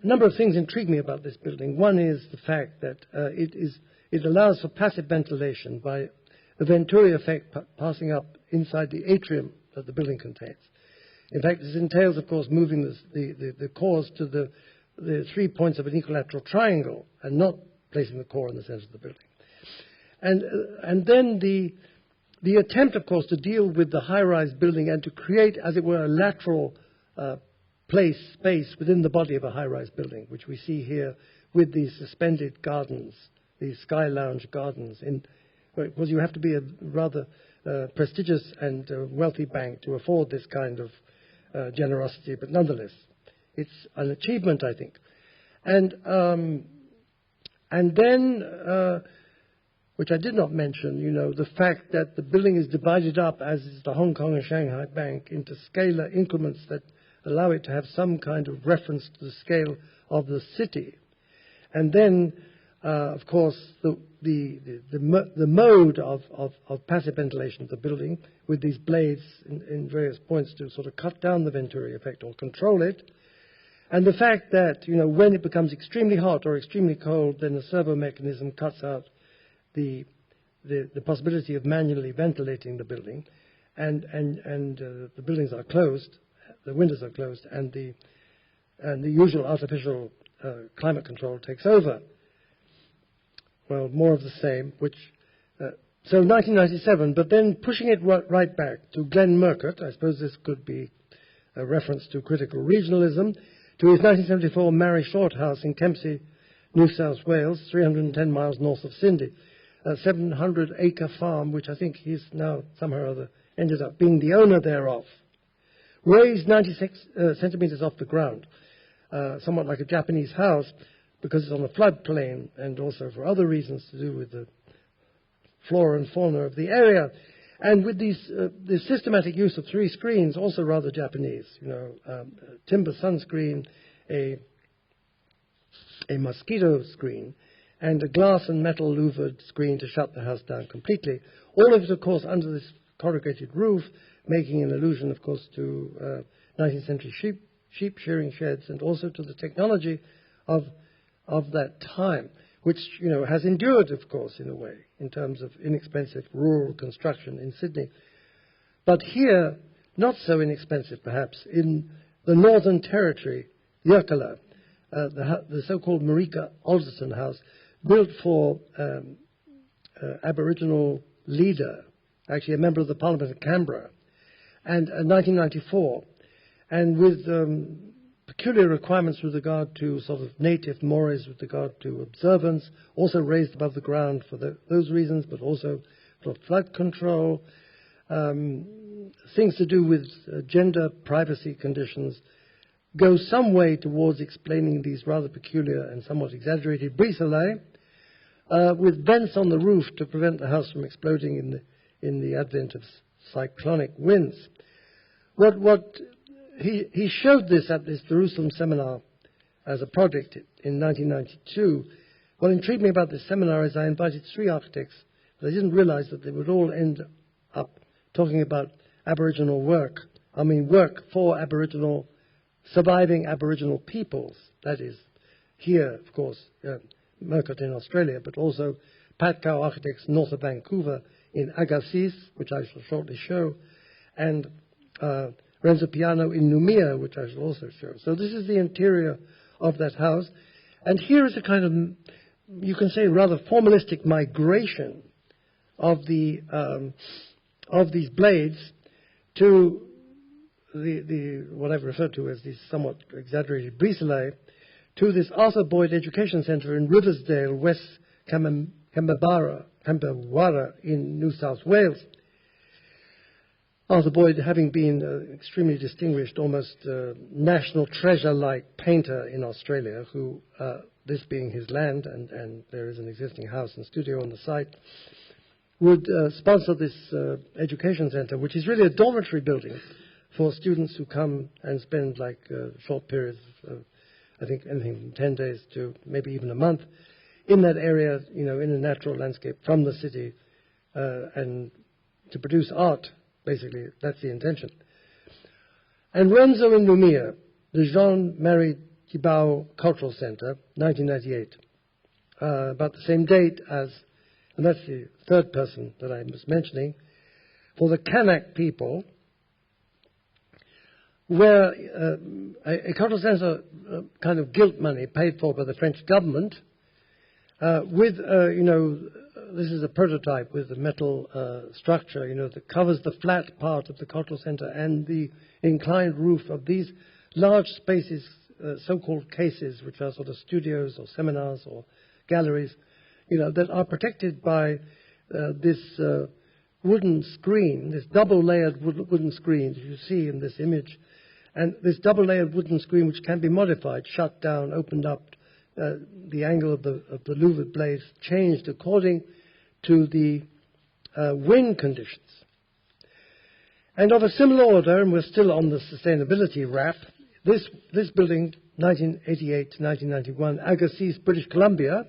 S2: number of things intrigue me about this building. One is the fact that it allows for passive ventilation by the Venturi effect passing up inside the atrium that the building contains. In fact, this entails, of course, moving the cores to the 3 points of an equilateral triangle and not placing the core in the center of the building. And then the attempt, of course, to deal with the high-rise building and to create, as it were, a lateral space within the body of a high-rise building, which we see here with these suspended gardens, these sky lounge gardens. Because you have to be a rather prestigious and wealthy bank to afford this kind of generosity, but nonetheless, it's an achievement, I think. And then, which I did not mention, you know, the fact that the building is divided up, as is the Hong Kong and Shanghai Bank, into scalar increments that allow it to have some kind of reference to the scale of the city. And then, of course, the mode of passive ventilation of the building with these blades in various points to sort of cut down the Venturi effect or control it. And the fact that, you know, when it becomes extremely hot or extremely cold, then the servo mechanism cuts out the possibility of manually ventilating the building, and the buildings are closed, the windows are closed, and the usual artificial climate control takes over. Well, more of the same, which so 1997, but then pushing it right back to Glenn Murcutt. I suppose this could be a reference to critical regionalism. To his 1974 Mary Short House in Kempsey, New South Wales, 310 miles north of Sydney, a 700-acre farm, which I think he's now somehow or other ended up being the owner thereof. Raised 96 centimeters off the ground, somewhat like a Japanese house, because it's on a floodplain and also for other reasons to do with the flora and fauna of the area. And with this systematic use of 3 screens, also rather Japanese, you know, timber sunscreen, a mosquito screen, and a glass and metal louvered screen to shut the house down completely. All of it, of course, under this corrugated roof, making an allusion, of course, to 19th century sheep shearing sheds and also to the technology of that time, which, you know, has endured, of course, in a way, in terms of inexpensive rural construction in Sydney. But here, not so inexpensive, perhaps, in the Northern Territory, Yokohama, the so-called Marika Alderson House, built for Aboriginal leader, actually a member of the Parliament of Canberra, and 1994, and with peculiar requirements with regard to sort of native mores, with regard to observance, also raised above the ground for those reasons, but also for flood control, things to do with gender privacy conditions, go some way towards explaining these rather peculiar and somewhat exaggerated brise-soleil, with vents on the roof to prevent the house from exploding in the advent of cyclonic winds. He showed this at this Jerusalem seminar as a project in 1992. What intrigued me about this seminar is I invited 3 architects, but I didn't realize that they would all end up talking about Aboriginal work. I mean, work for surviving Aboriginal peoples. That is, here, of course, Murcutt in Australia, but also Patcow Architects north of Vancouver in Agassiz, which I shall shortly show, and Renzo Piano in Noumea, which I shall also show. So this is the interior of that house. And here is a kind of, you can say, rather formalistic migration of these blades to what I've referred to as these somewhat exaggerated brise-soleil, to this Arthur Boyd Education Centre in Riversdale, West Kambawara in New South Wales. Arthur Boyd having been an extremely distinguished, almost national treasure-like painter in Australia, who, this being his land, and there is an existing house and studio on the site, would sponsor this education centre, which is really a dormitory building for students who come and spend like short periods of, I think, anything from 10 days to maybe even a month in that area, in a natural landscape from the city, and to produce art. Basically, that's the intention. And Renzo in Noumea, the Jean-Marie Thibau Cultural Centre, 1998, about the same date as, and that's the third person that I was mentioning, for the Kanak people, where a cultural centre, kind of guilt money paid for by the French government, with, this is a prototype with a metal structure, that covers the flat part of the cultural centre and the inclined roof of these large spaces, so-called cases, which are sort of studios or seminars or galleries, that are protected by this wooden screen, this double-layered wooden screen that you see in this image. And this double-layered wooden screen, which can be modified, shut down, opened up, the angle of the louvered blades changed according to the wind conditions. And of a similar order, and we're still on the sustainability wrap, this building, 1988 to 1991, Agassiz, British Columbia,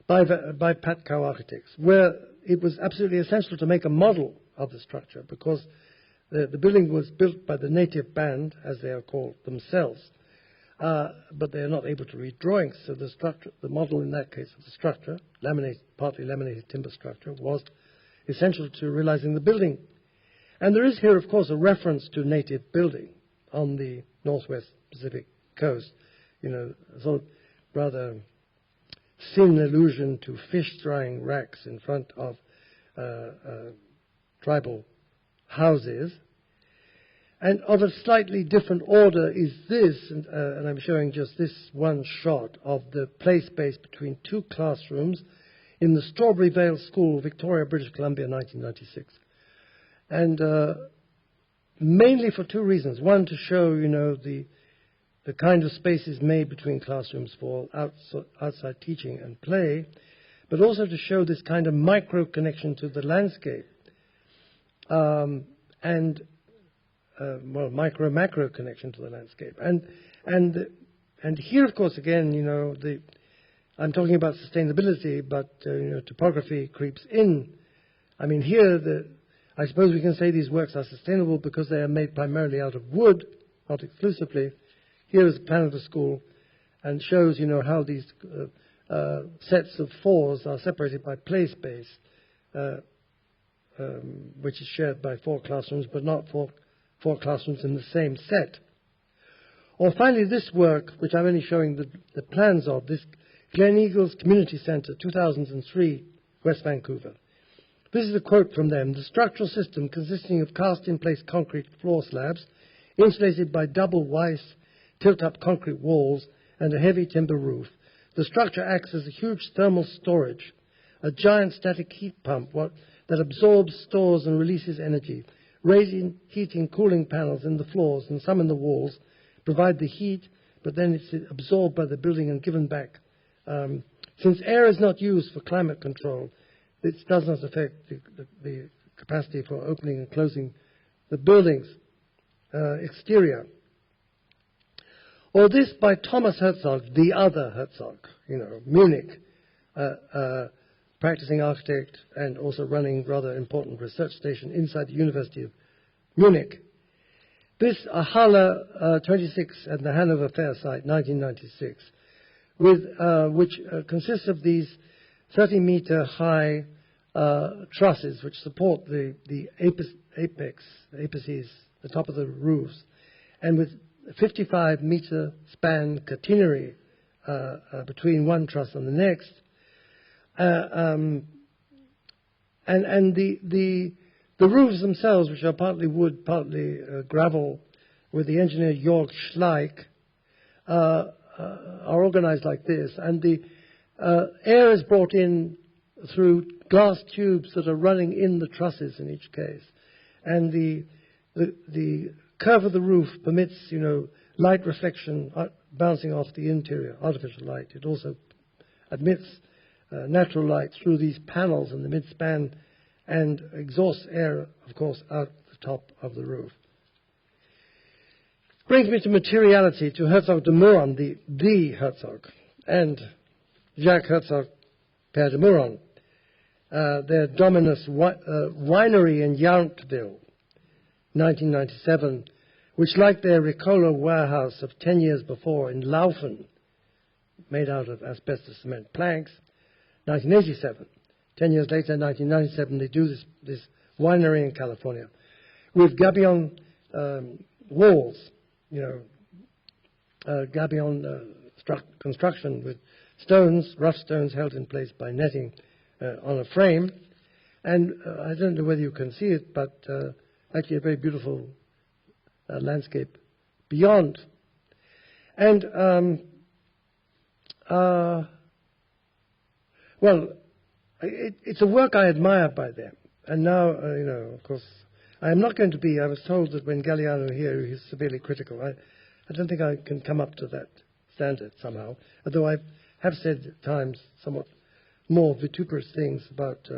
S2: by Patcow Architects, where it was absolutely essential to make a model of the structure because the building was built by the native band, as they are called themselves, but they are not able to read drawings. So the structure, the model in that case of the structure, partly laminated timber structure, was essential to realizing the building. And there is here, of course, a reference to native building on the northwest Pacific coast, a sort of rather thin allusion to fish drying racks in front of tribal houses. And of a slightly different order is this, and I'm showing just this one shot of the play space between 2 classrooms in the Strawberry Vale School, Victoria, British Columbia, 1996. And mainly for 2 reasons. One, to show, the kind of spaces made between classrooms for outside teaching and play, but also to show this kind of micro connection to the landscape. Micro-macro connection to the landscape. And here, of course, again, I'm talking about sustainability, but, topography creeps in. I mean, here, I suppose we can say these works are sustainable because they are made primarily out of wood, not exclusively. Here is a plan of the school and shows, how these sets of 4s are separated by play space, which is shared by 4 classrooms, but not 4 classrooms in the same set. Or finally, this work, which I'm only showing the plans of, this Glen Eagles Community Centre, 2003, West Vancouver. This is a quote from them. The structural system consisting of cast-in-place concrete floor slabs, insulated by double Weiss tilt-up concrete walls, and a heavy timber roof. The structure acts as a huge thermal storage, a giant static heat pump that absorbs, stores, and releases energy. Raising, heating, cooling panels in the floors and some in the walls provide the heat, but then it's absorbed by the building and given back. Since air is not used for climate control, it does not affect the capacity for opening and closing the building's exterior. All this by Thomas Herzog, the other Herzog, Munich, practicing architect and also running rather important research station inside the University of Munich. This Halle 26 at the Hanover Fair site, 1996, which consists of these 30-meter high trusses which support the apices, the top of the roofs, and with 55-meter span catenary between one truss and the next. And the roofs themselves, which are partly wood, partly gravel, with the engineer Jörg Schleich, are organized like this. And the air is brought in through glass tubes that are running in the trusses in each case. And the curve of the roof permits, light reflection bouncing off the interior, artificial light. It also admits natural light through these panels in the mid-span and exhausts air, of course, out the top of the roof. Brings me to materiality, to Herzog de Meuron, the Herzog, and Jacques Herzog, Père de Meuron, their Dominus winery in Yountville, 1997, which, like their Ricola warehouse of 10 years before in Laufen, made out of asbestos cement planks, 1987. 10 years later, 1997, they do this winery in California with gabion walls, gabion construction with stones, rough stones held in place by netting on a frame. And I don't know whether you can see it, but actually a very beautiful landscape beyond. And well, it's a work I admire by them. And now, of course, I am not going to be. I was told that when Galliano here, he's severely critical. I don't think I can come up to that standard somehow, although I have said at times somewhat more vituperous things about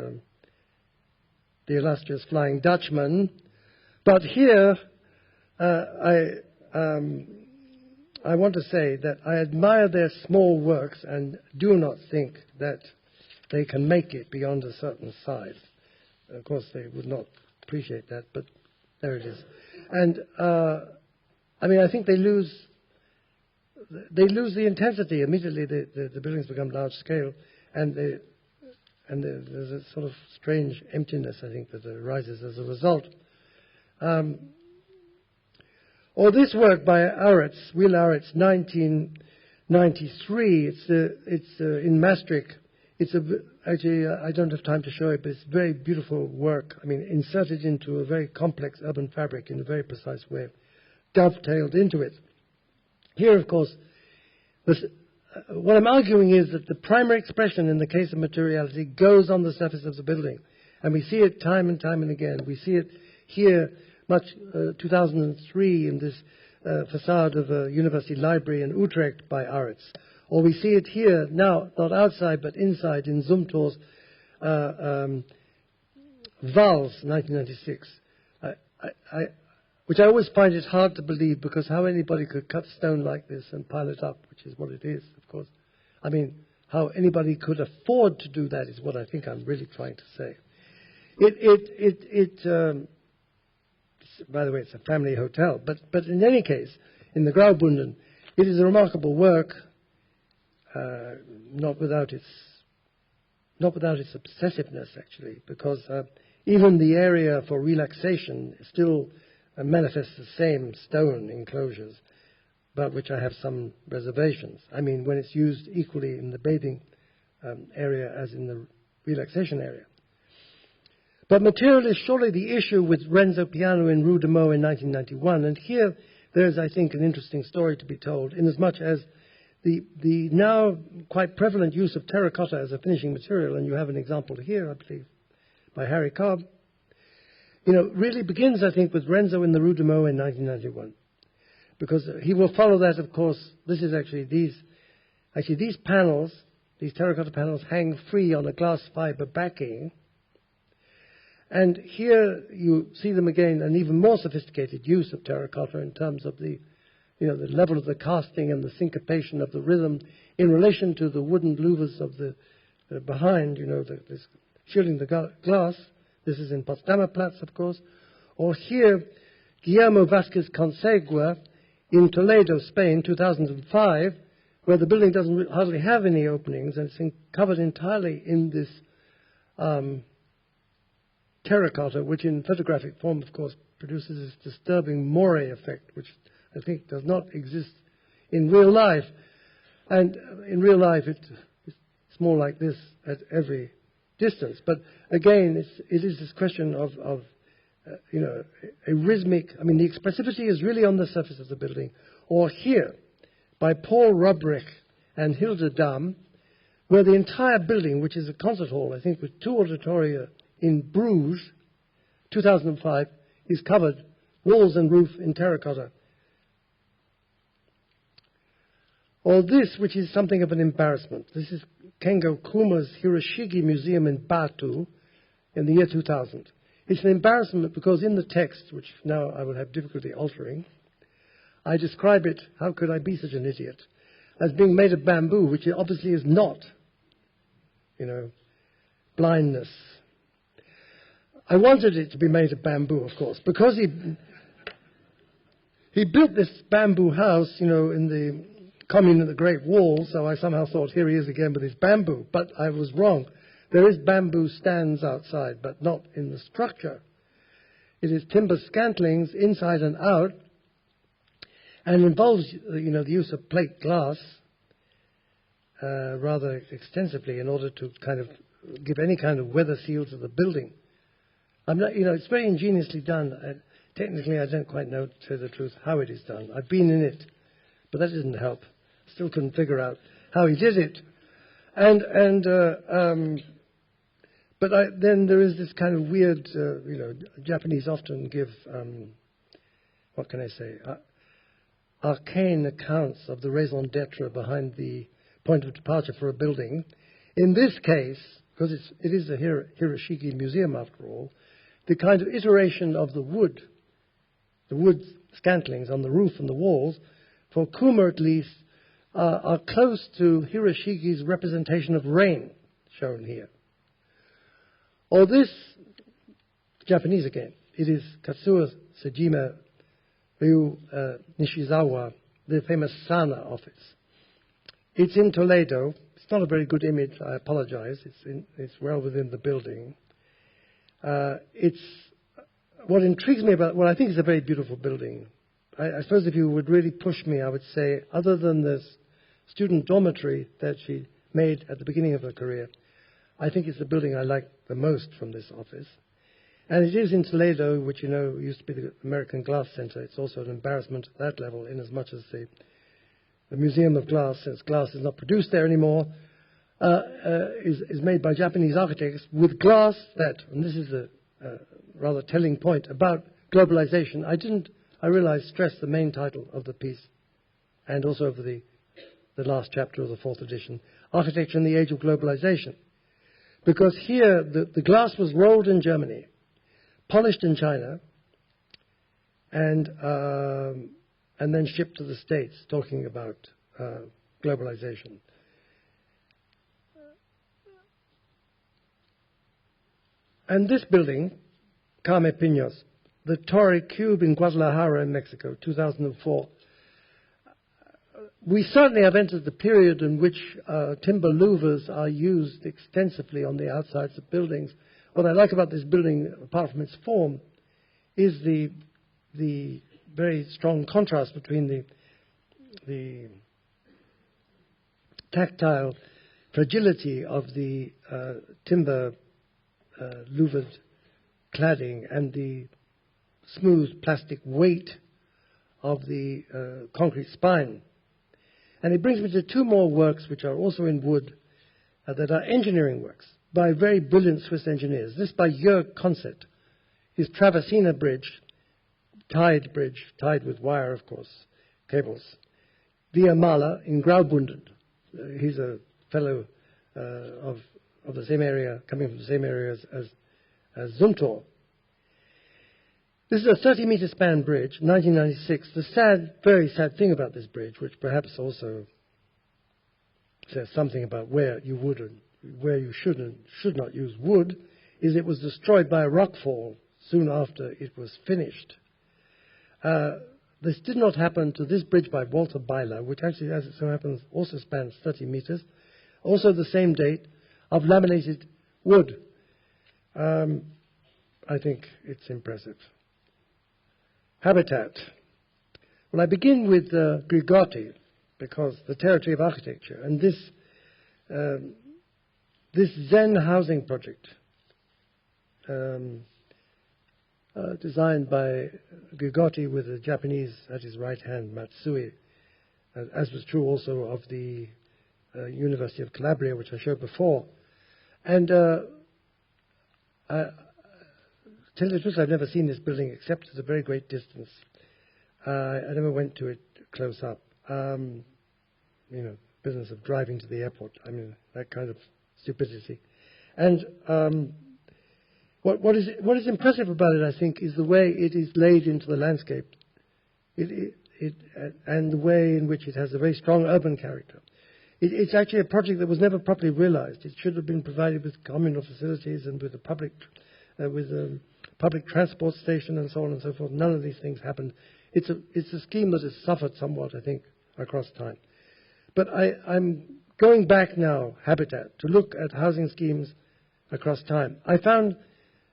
S2: the illustrious Flying Dutchman. But here, I want to say that I admire their small works and do not think that they can make it beyond a certain size. Of course, they would not appreciate that, but there it is. And I think they lose the intensity immediately. The buildings become large scale, and there's a sort of strange emptiness, I think, that arises as a result. Or this work by Aretz, Will Aretz, 1993. It's in Maastricht. Actually, I don't have time to show it, but it's very beautiful work. Inserted into a very complex urban fabric in a very precise way, dovetailed into it. Here, of course, what I'm arguing is that the primary expression in the case of materiality goes on the surface of the building. And we see it time and time and again. We see it here, 2003, in this facade of a university library in Utrecht by Aretz. Or we see it here now, not outside but inside, in Zumthor's Vals, 1996. Which I always find it hard to believe, because how anybody could cut stone like this and pile it up, which is what it is, of course. How anybody could afford to do that is what I think I'm really trying to say. By the way, it's a family hotel, but in any case, in the Graubünden, it is a remarkable work. Not without its obsessiveness, actually, because even the area for relaxation still manifests the same stone enclosures, but which I have some reservations. When it's used equally in the bathing area as in the relaxation area. But material is surely the issue with Renzo Piano in Rue de Meaux in 1991, and here there's, I think, an interesting story to be told, inasmuch as the now quite prevalent use of terracotta as a finishing material, and you have an example here, I believe, by Harry Cobb, really begins, I think, with Renzo in the Rue de Meaux in 1991. Because he will follow that, of course. This is actually these panels, these terracotta panels, hang free on a glass fiber backing. And here you see them again, an even more sophisticated use of terracotta in terms of the level of the casting and the syncopation of the rhythm in relation to the wooden louvers of the behind, this shielding the glass. This is in Potsdamer Platz, of course. Or here, Guillermo Vázquez Consegua in Toledo, Spain, 2005, where the building doesn't hardly have any openings, and it's covered entirely in this terracotta, which in photographic form, of course, produces this disturbing moire effect, which I think does not exist in real life. And in real life, it's more like this at every distance. But again, it is this question of a rhythmic. I mean, the expressivity is really on the surface of the building. Or here, by Paul Rubrich and Hilde Dahm, where the entire building, which is a concert hall, I think, with 2 auditoria in Bruges, 2005, is covered, walls and roof, in terracotta. Or this, which is something of an embarrassment. This is Kengo Kuma's Hiroshige Museum in Batu in the year 2000. It's an embarrassment because in the text, which now I will have difficulty altering, I describe it, how could I be such an idiot, as being made of bamboo, which it obviously is not. Blindness. I wanted it to be made of bamboo, of course, because he built this bamboo house, in the commune of the Great Wall, so I somehow thought, here he is again with his bamboo. But I was wrong. There is bamboo stands outside, but not in the structure. It is timber scantlings inside and out, and involves, the use of plate glass rather extensively in order to kind of give any kind of weather seal to the building. I'm not, it's very ingeniously done. Technically, I don't quite know, to tell the truth, how it is done. I've been in it, but that didn't help. Still couldn't figure out how he did it. But then there is this kind of weird, Japanese often give, what can I say, arcane accounts of the raison d'etre behind the point of departure for a building. In this case, because it is a Hiroshige museum after all, the kind of iteration of the wood scantlings on the roof and the walls, for Kuma at least, are close to Hiroshige's representation of rain, shown here. Or this, Japanese again, it is Katsuo Sejima Ryu Nishizawa, the famous Sana office. It's in Toledo. It's not a very good image, I apologize. It's well within the building. What intrigues me about, well, I think it's a very beautiful building. I suppose if you would really push me, I would say, other than this student dormitory that she made at the beginning of her career, I think it's the building I like the most from this office. And it is in Toledo, which, used to be the American Glass Center. It's also an embarrassment at that level, in as much as the Museum of Glass, since glass is not produced there anymore, is made by Japanese architects with glass that, and this is a rather telling point about globalization. I realized, stress the main title of the piece, and also of the last chapter of the 4th edition, Architecture in the Age of Globalization. Because here, the glass was rolled in Germany, polished in China, and then shipped to the States, talking about globalization. And this building, Carme Pinos, the Torre Cube in Guadalajara in Mexico, 2004. We certainly have entered the period in which timber louvers are used extensively on the outsides of buildings. What I like about this building, apart from its form, is the very strong contrast between the tactile fragility of the timber louvered cladding and the smooth plastic weight of the concrete spine. And it brings me to two more works which are also in wood that are engineering works by very brilliant Swiss engineers. This by Jörg Conset, his Traversina bridge, tied with wire, of course, cables. Via Mahler in Graubünden. He's a fellow of the same area, coming from the same area as Zumthor. This is a 30-meter span bridge, 1996. The very sad thing about this bridge, which perhaps also says something about where you would and where you should and should not use wood, is it was destroyed by a rockfall soon after it was finished. This did not happen to this bridge by Walter Beiler, which actually, as it so happens, also spans 30 meters, also the same date, of laminated wood. I think it's impressive. Habitat. Well, I begin with Grigotti, because the territory of architecture, and this Zen housing project, designed by Grigotti with a Japanese at his right hand, Matsui, as was true also of the University of Calabria, which I showed before. And tell you the truth, I've never seen this building except at a very great distance. I never went to it close up. Business of driving to the airport. I mean, that kind of stupidity. And what is impressive about it, I think, is the way it is laid into the landscape, and the way in which it has a very strong urban character. It's actually a project that was never properly realized. It should have been provided with communal facilities and with a public transport station and so on and so forth. None of these things happened. It's a scheme that has suffered somewhat, I think, across time. But I'm going back now, Habitat, to look at housing schemes across time. I found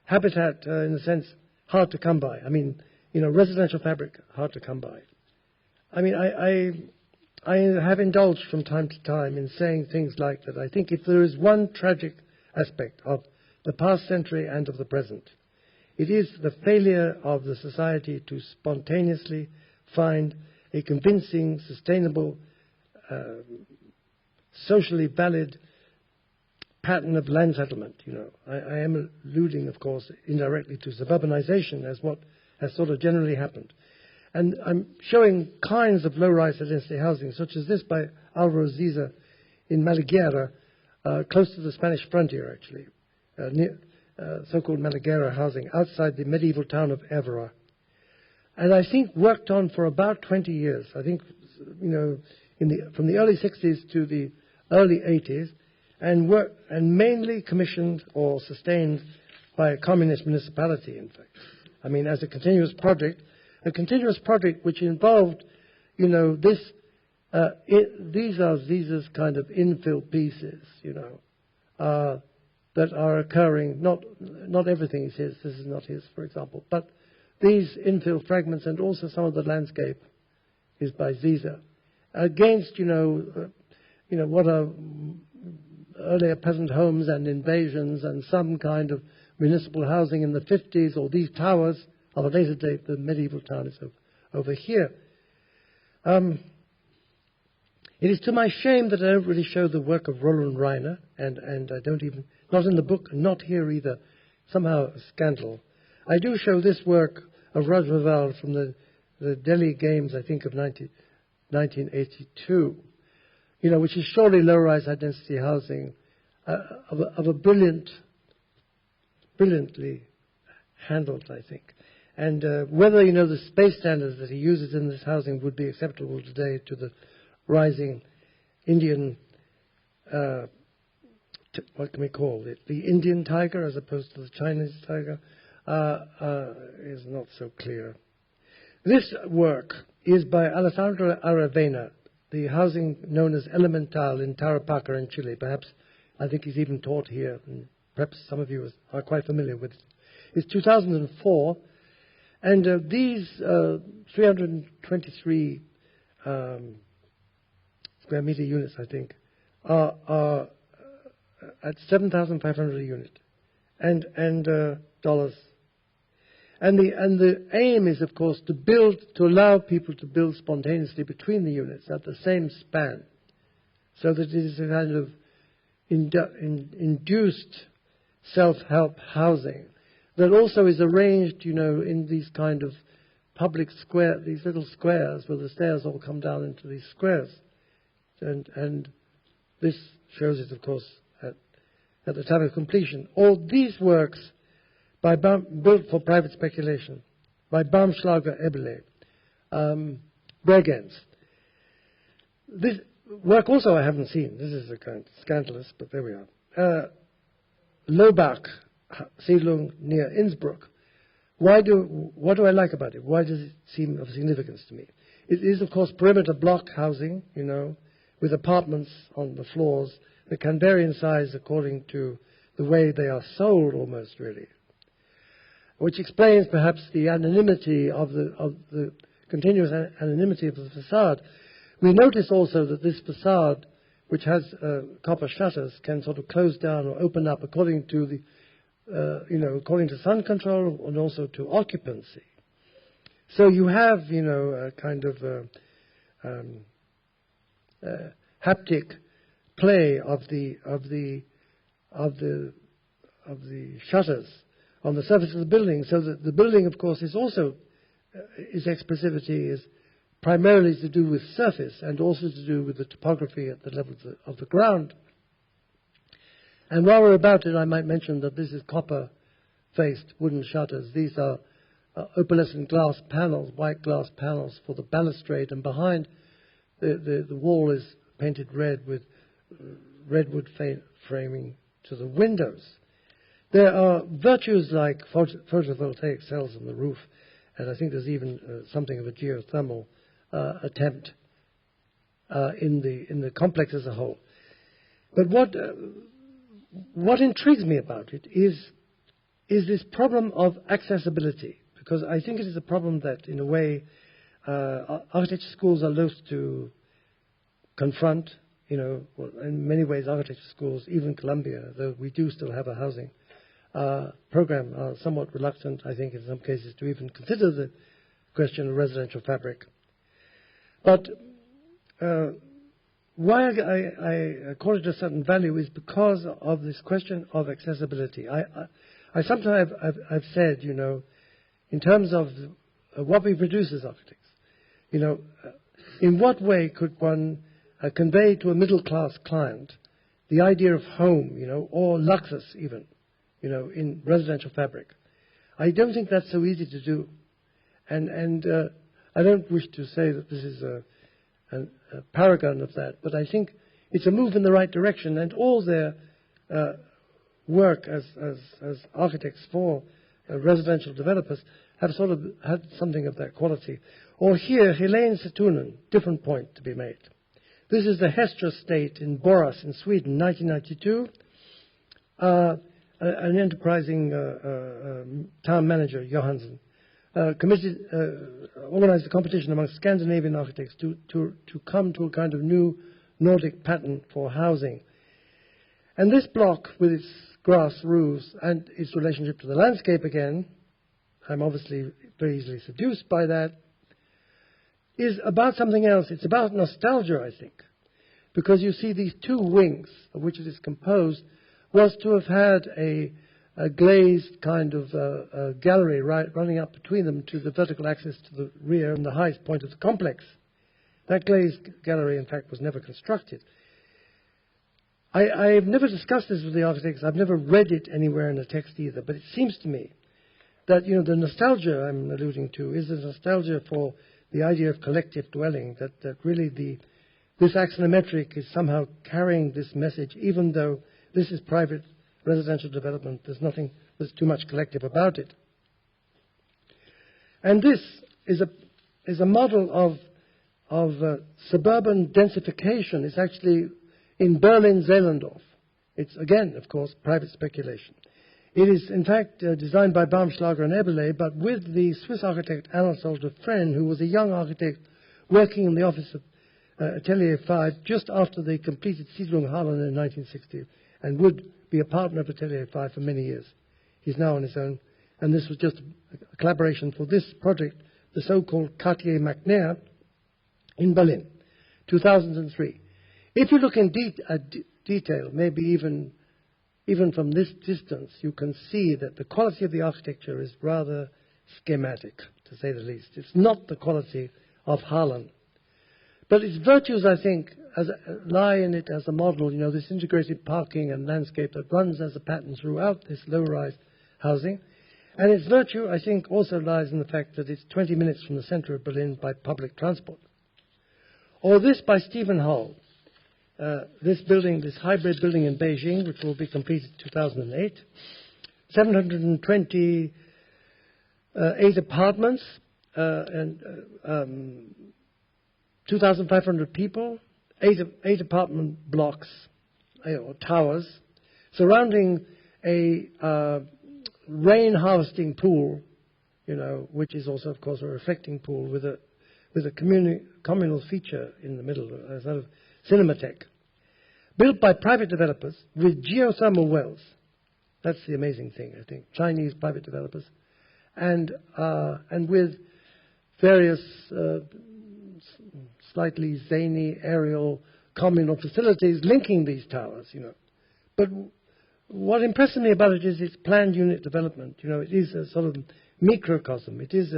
S2: Habitat, in a sense, hard to come by. I mean, residential fabric, hard to come by. I mean, I have indulged from time to time in saying things like that. I think if there is one tragic aspect of the past century and of the present, it is the failure of the society to spontaneously find a convincing, sustainable, socially valid pattern of land settlement. I am alluding, of course, indirectly to suburbanization as what has sort of generally happened. And I'm showing kinds of low-rise density housing, such as this by Alvaro Ziza in Malagueira, close to the Spanish frontier, actually, near so-called Malagueira housing, outside the medieval town of Évora. And I think worked on for about 20 years. I think, from the early 60s to the early 80s, and mainly commissioned or sustained by a communist municipality, in fact. I mean, as a continuous project which involved, these are Ziza's kind of infill pieces, that are occurring. Not everything is his. This is not his, for example. But these infill fragments and also some of the landscape is by Ziza. Against, what are earlier peasant homes and invasions and some kind of municipal housing in the 50s, or these towers of a later date. The medieval town is over here. It is to my shame that I don't really show the work of Roland Reiner, and I don't even, not in the book, not here either, somehow a scandal. I do show this work of Rajmaval from the Delhi Games, I think, of 1982, which is surely low-rise high-density housing of a brilliantly handled, I think. And whether, the space standards that he uses in this housing would be acceptable today to the rising Indian, what can we call it, the Indian tiger as opposed to the Chinese tiger, is not so clear. This work is by Alessandro Aravena, the housing known as Elemental in Tarapacá in Chile. Perhaps, I think he's even taught here, and perhaps some of you are quite familiar with it. It's 2004, and these 323 square meter units, I think, are at $7,500 a unit, and dollars. And the aim is, of course, to allow people to build spontaneously between the units at the same span, so that it is a kind of induced self-help housing that also is arranged, in these kind of public square, these little squares where the stairs all come down into these squares. And this shows it, of course, at the time of completion. All these works built for private speculation by Baumschlager Eberle, Bregenz. This work also I haven't seen. This is a kind of scandalous, but there we are. Lobach Siedlung near Innsbruck. What do I like about it? Why does it seem of significance to me? It is, of course, perimeter block housing, with apartments on the floors that can vary in size according to the way they are sold, almost really, which explains perhaps the anonymity of the continuous anonymity of the facade. We notice also that this facade, which has copper shutters, can sort of close down or open up according to the according to sun control and also to occupancy. So you have, a kind of haptic play of the shutters on the surface of the building, so that the building, of course, is also its expressivity is primarily to do with surface and also to do with the topography at the level of the ground. And while we're about it, I might mention that this is copper-faced wooden shutters. These are opalescent glass panels, white glass panels for the balustrade, and behind the wall is painted red with redwood framing to the windows. There are virtues like photovoltaic cells on the roof, and I think there's even something of a geothermal attempt in the complex as a whole. But what intrigues me about it is this problem of accessibility, because I think it is a problem that, in a way, architecture schools are loath to confront. In many ways, architecture schools, even Columbia, though we do still have a housing program, are somewhat reluctant, I think, in some cases, to even consider the question of residential fabric. But why I accord it a certain value is because of this question of accessibility. I sometimes I've said, in terms of what we produce as architects, in what way could one convey to a middle-class client the idea of home, or luxus even, in residential fabric? I don't think that's so easy to do. And I don't wish to say that this is a paragon of that, but I think it's a move in the right direction, and all their work as architects for residential developers have sort of had something of that quality. Or here, Helene Setunen, different point to be made. This is the Hestra Estate in Borås in Sweden, 1992. An enterprising town manager, Johansson, organized a competition among Scandinavian architects to come to a kind of new Nordic pattern for housing. And this block, with its grass roofs and its relationship to the landscape again, I'm obviously very easily seduced by that, is about something else. It's about nostalgia, I think. Because you see these two wings of which it is composed was to have had a glazed kind of gallery running up between them to the vertical axis to the rear and the highest point of the complex. That glazed gallery, in fact, was never constructed. I've never discussed this with the architects. I've never read it anywhere in a text either. But it seems to me that, the nostalgia I'm alluding to is the nostalgia for the idea of collective dwelling, that really this axonometric is somehow carrying this message, even though this is private residential development. There's too much collective about it. And this is a model of suburban densification. It's actually in Berlin-Zehlendorf. It's, again, of course, private speculation. It is, in fact, designed by Baumschlager and Eberle, but with the Swiss architect Arnold de Fresne, who was a young architect working in the office of Atelier 5 just after they completed Siedlung Harlan in 1960, and would be a partner of Atelier 5 for many years. He's now on his own and this was just a collaboration for this project, the so-called Quartier Magnaire in Berlin, 2003. If you look in detail, maybe even from this distance, you can see that the quality of the architecture is rather schematic, to say the least. It's not the quality of Harlem. But its virtues, I think, lie in it as a model, this integrated parking and landscape that runs as a pattern throughout this low-rise housing. And its virtue, I think, also lies in the fact that it's 20 minutes from the center of Berlin by public transport. Or this by Stephen Hull, this building, this hybrid building in Beijing, which will be completed in 2008, 728 apartments and 2,500 people, eight apartment blocks or towers, surrounding a rain harvesting pool, which is also, of course, a reflecting pool with a communal feature in the middle, a sort of cinematheque, built by private developers with geothermal wells. That's the amazing thing, I think. Chinese private developers, and with various slightly zany aerial communal facilities linking these towers. But what impressed me about it is its planned unit development. It is a sort of microcosm. It is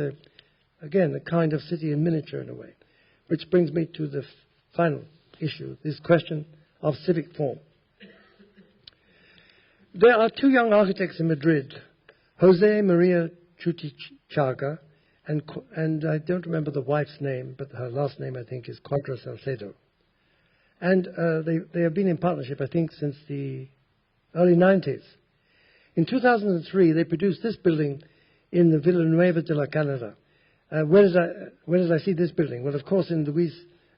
S2: again a kind of city in miniature in a way, which brings me to the final issue, this question of civic form. There are two young architects in Madrid, Jose Maria Chutichaga, and I don't remember the wife's name, but her last name, I think, is Quadra Salcedo. And they have been in partnership, I think, since the early 90s. In 2003, they produced this building in the Villanueva de la Canada. Where did I see this building? Well, of course, in Luis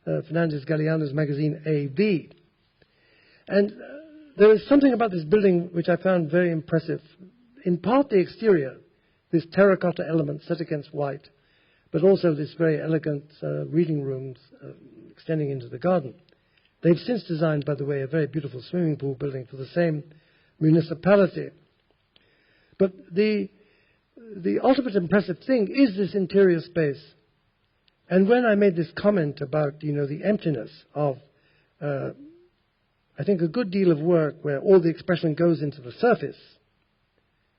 S2: Fernandez Galeano's magazine AV. And there is something about this building which I found very impressive. In part, the exterior, this terracotta element set against white, but also this very elegant reading rooms extending into the garden. They've since designed, by the way, a very beautiful swimming pool building for the same municipality. But the ultimate impressive thing is this interior space. And when I made this comment about, the emptiness of, I think, a good deal of work where all the expression goes into the surface,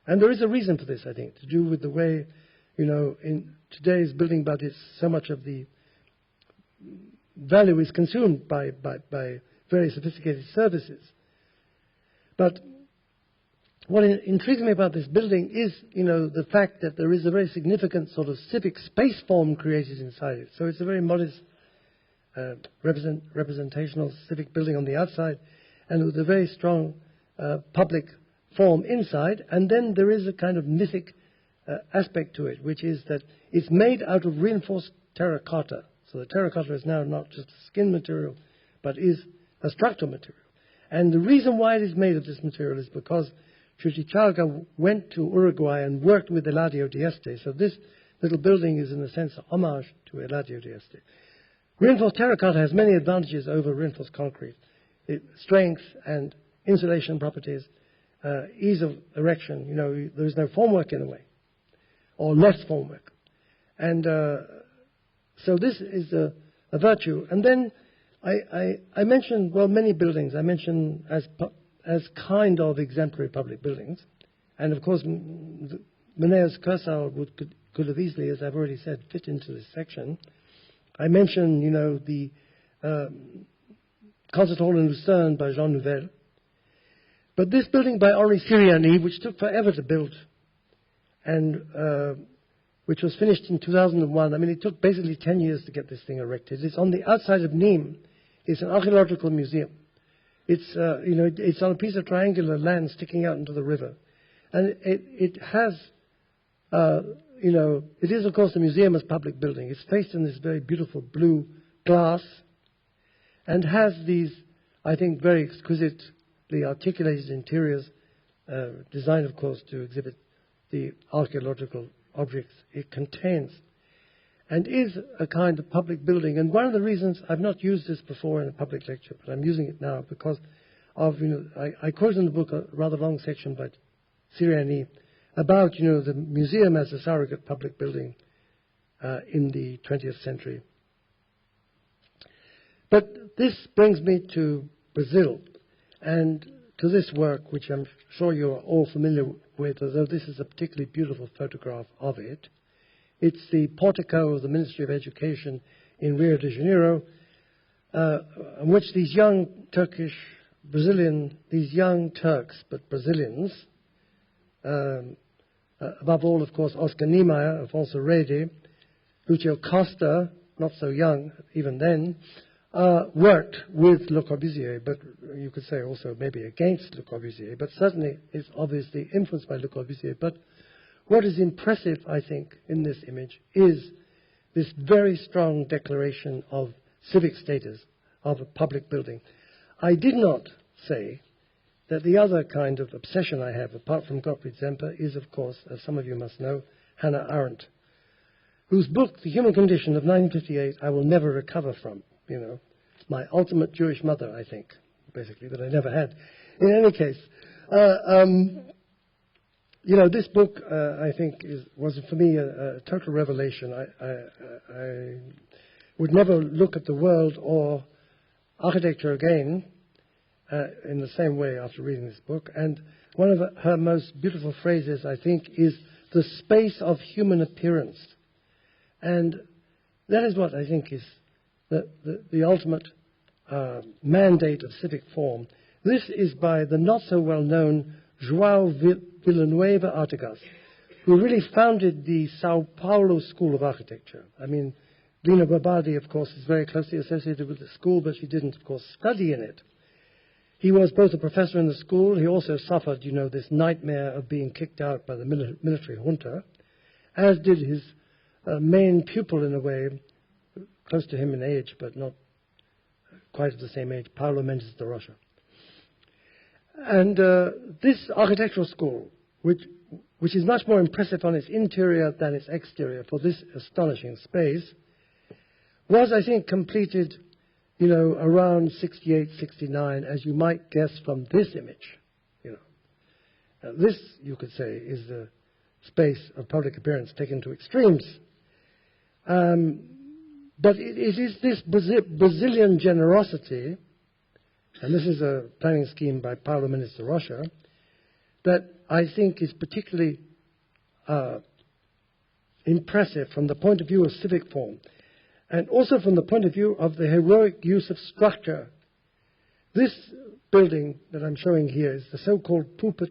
S2: and there is a reason for this, I think, to do with the way, in today's building budgets, so much of the value is consumed by very sophisticated services. But what intrigues me about this building is, the fact that there is a very significant sort of civic space form created inside it. So it's a very modest representational civic building on the outside, and with a very strong public form inside. And then there is a kind of mythic aspect to it, which is that it's made out of reinforced terracotta. So the terracotta is now not just a skin material, but is a structural material. And the reason why it is made of this material is because Chutichaga went to Uruguay and worked with Eladio Dieste. So this little building is, in a sense, an homage to Eladio Dieste. Reinforced terracotta has many advantages over reinforced concrete. Strength and insulation properties, ease of erection. There is no formwork in a way, or less formwork. And so this is a virtue. And then I mentioned, many buildings. I mentioned as kind of exemplary public buildings. And of course, Menaeus Kursaal could have easily, as I've already said, fit into this section. I mentioned, the concert hall in Lucerne by Jean Nouvel. But this building by Henri Siriani, which took forever to build, and which was finished in 2001. I mean, it took basically 10 years to get this thing erected. It's on the outside of Nîmes. It's an archaeological museum. It's, it's on a piece of triangular land sticking out into the river. And it has, it is, of course, a museum as public building. It's faced in this very beautiful blue glass and has these, I think, very exquisitely articulated interiors, designed, of course, to exhibit the archaeological objects it contains, and is a kind of public building. And one of the reasons, I've not used this before in a public lecture, but I'm using it now because of, I quote in the book a rather long section by Siriani about, the museum as a surrogate public building in the 20th century. But this brings me to Brazil and to this work, which I'm sure you are all familiar with, although this is a particularly beautiful photograph of it. It's the portico of the Ministry of Education in Rio de Janeiro, in which these young Turks, but Brazilians, above all, of course, Oscar Niemeyer, Alfonso Redi, Lucio Costa, not so young even then, worked with Le Corbusier, but you could say also maybe against Le Corbusier, but certainly is obviously influenced by Le Corbusier. But what is impressive, I think, in this image is this very strong declaration of civic status of a public building. I did not say that the other kind of obsession I have, apart from Gottfried Semper, is, of course, as some of you must know, Hannah Arendt, whose book, The Human Condition of 1958, I will never recover from. My ultimate Jewish mother, I think, basically, that I never had. In any case, this book, I think, was for me a total revelation. I would never look at the world or architecture again in the same way after reading this book. And one of her most beautiful phrases, I think, is the space of human appearance. And that is what I think is the ultimate mandate of civic form. This is by the not-so-well-known João Villanueva Artigas, who really founded the Sao Paulo School of Architecture. I mean, Lina Barbardi, of course, is very closely associated with the school, but she didn't, of course, study in it. He was both a professor in the school. He also suffered, this nightmare of being kicked out by the military junta, as did his main pupil, in a way, close to him in age, but not quite at the same age, Paulo Mendes de Rocha. And this architectural school, which is much more impressive on its interior than its exterior for this astonishing space, was, I think, completed, around 68, 69, as you might guess from this image. This, you could say, is the space of public appearance taken to extremes. But it is this Brazilian generosity, and this is a planning scheme by Paulo Mendes de Rocha, that I think is particularly impressive from the point of view of civic form, and also from the point of view of the heroic use of structure. This building that I'm showing here is the so-called Pupa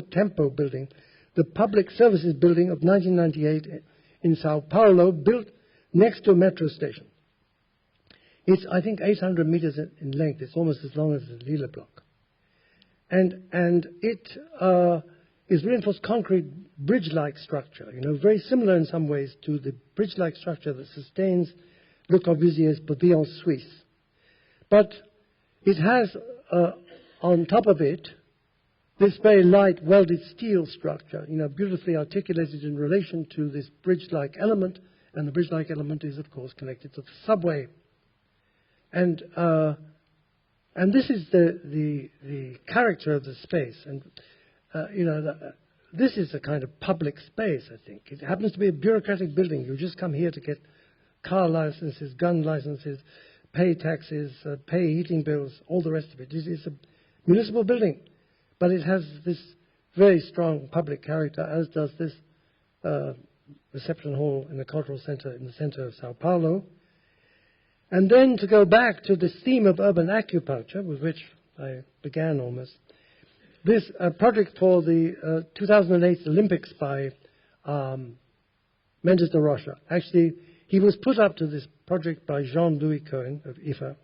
S2: Tempo building, the public services building of 1998 in Sao Paulo, built next to a metro station. It's, I think, 800 meters in length. It's almost as long as the Lila block. And it is reinforced concrete bridge-like structure, very similar in some ways to the bridge-like structure that sustains Le Corbusier's Pavillon Suisse. But it has, on top of it, this very light welded steel structure, beautifully articulated in relation to this bridge-like element, and the bridge-like element is, of course, connected to the subway. And this is the character of the space. And, this is a kind of public space, I think. It happens to be a bureaucratic building. You just come here to get car licenses, gun licenses, pay taxes, pay heating bills, all the rest of it. It is a municipal building, but it has this very strong public character, as does this reception hall in the cultural center in the center of Sao Paulo. And then to go back to this theme of urban acupuncture, with which I began almost, this project for the 2008 Olympics by Mendes de Rocha. Actually, he was put up to this project by Jean-Louis Cohen of IFA.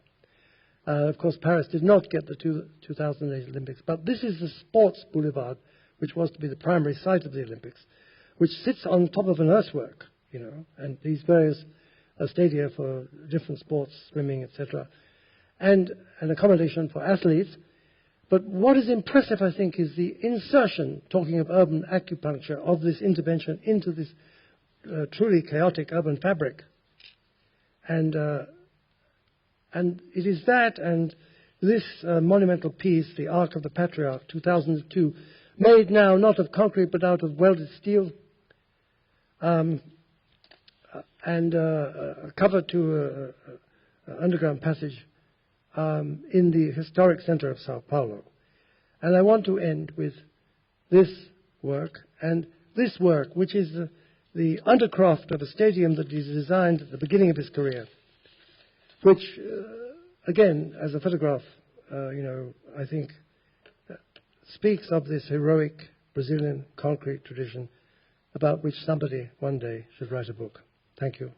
S2: Of course, Paris did not get the 2008 Olympics, but this is the sports boulevard, which was to be the primary site of the Olympics, which sits on top of an earthwork, and these various stadia for different sports, swimming, etc., and an accommodation for athletes. But what is impressive, I think, is the insertion, talking of urban acupuncture, of this intervention into this truly chaotic urban fabric. And it is that and this monumental piece, The Ark of the Patriarch, 2002, made now not of concrete but out of welded steel, and a cover to an underground passage in the historic center of Sao Paulo. And I want to end with this work, and this work, which is the undercroft of a stadium that he designed at the beginning of his career, which, again, as a photograph, I think speaks of this heroic Brazilian concrete tradition about which somebody one day should write a book. Thank you.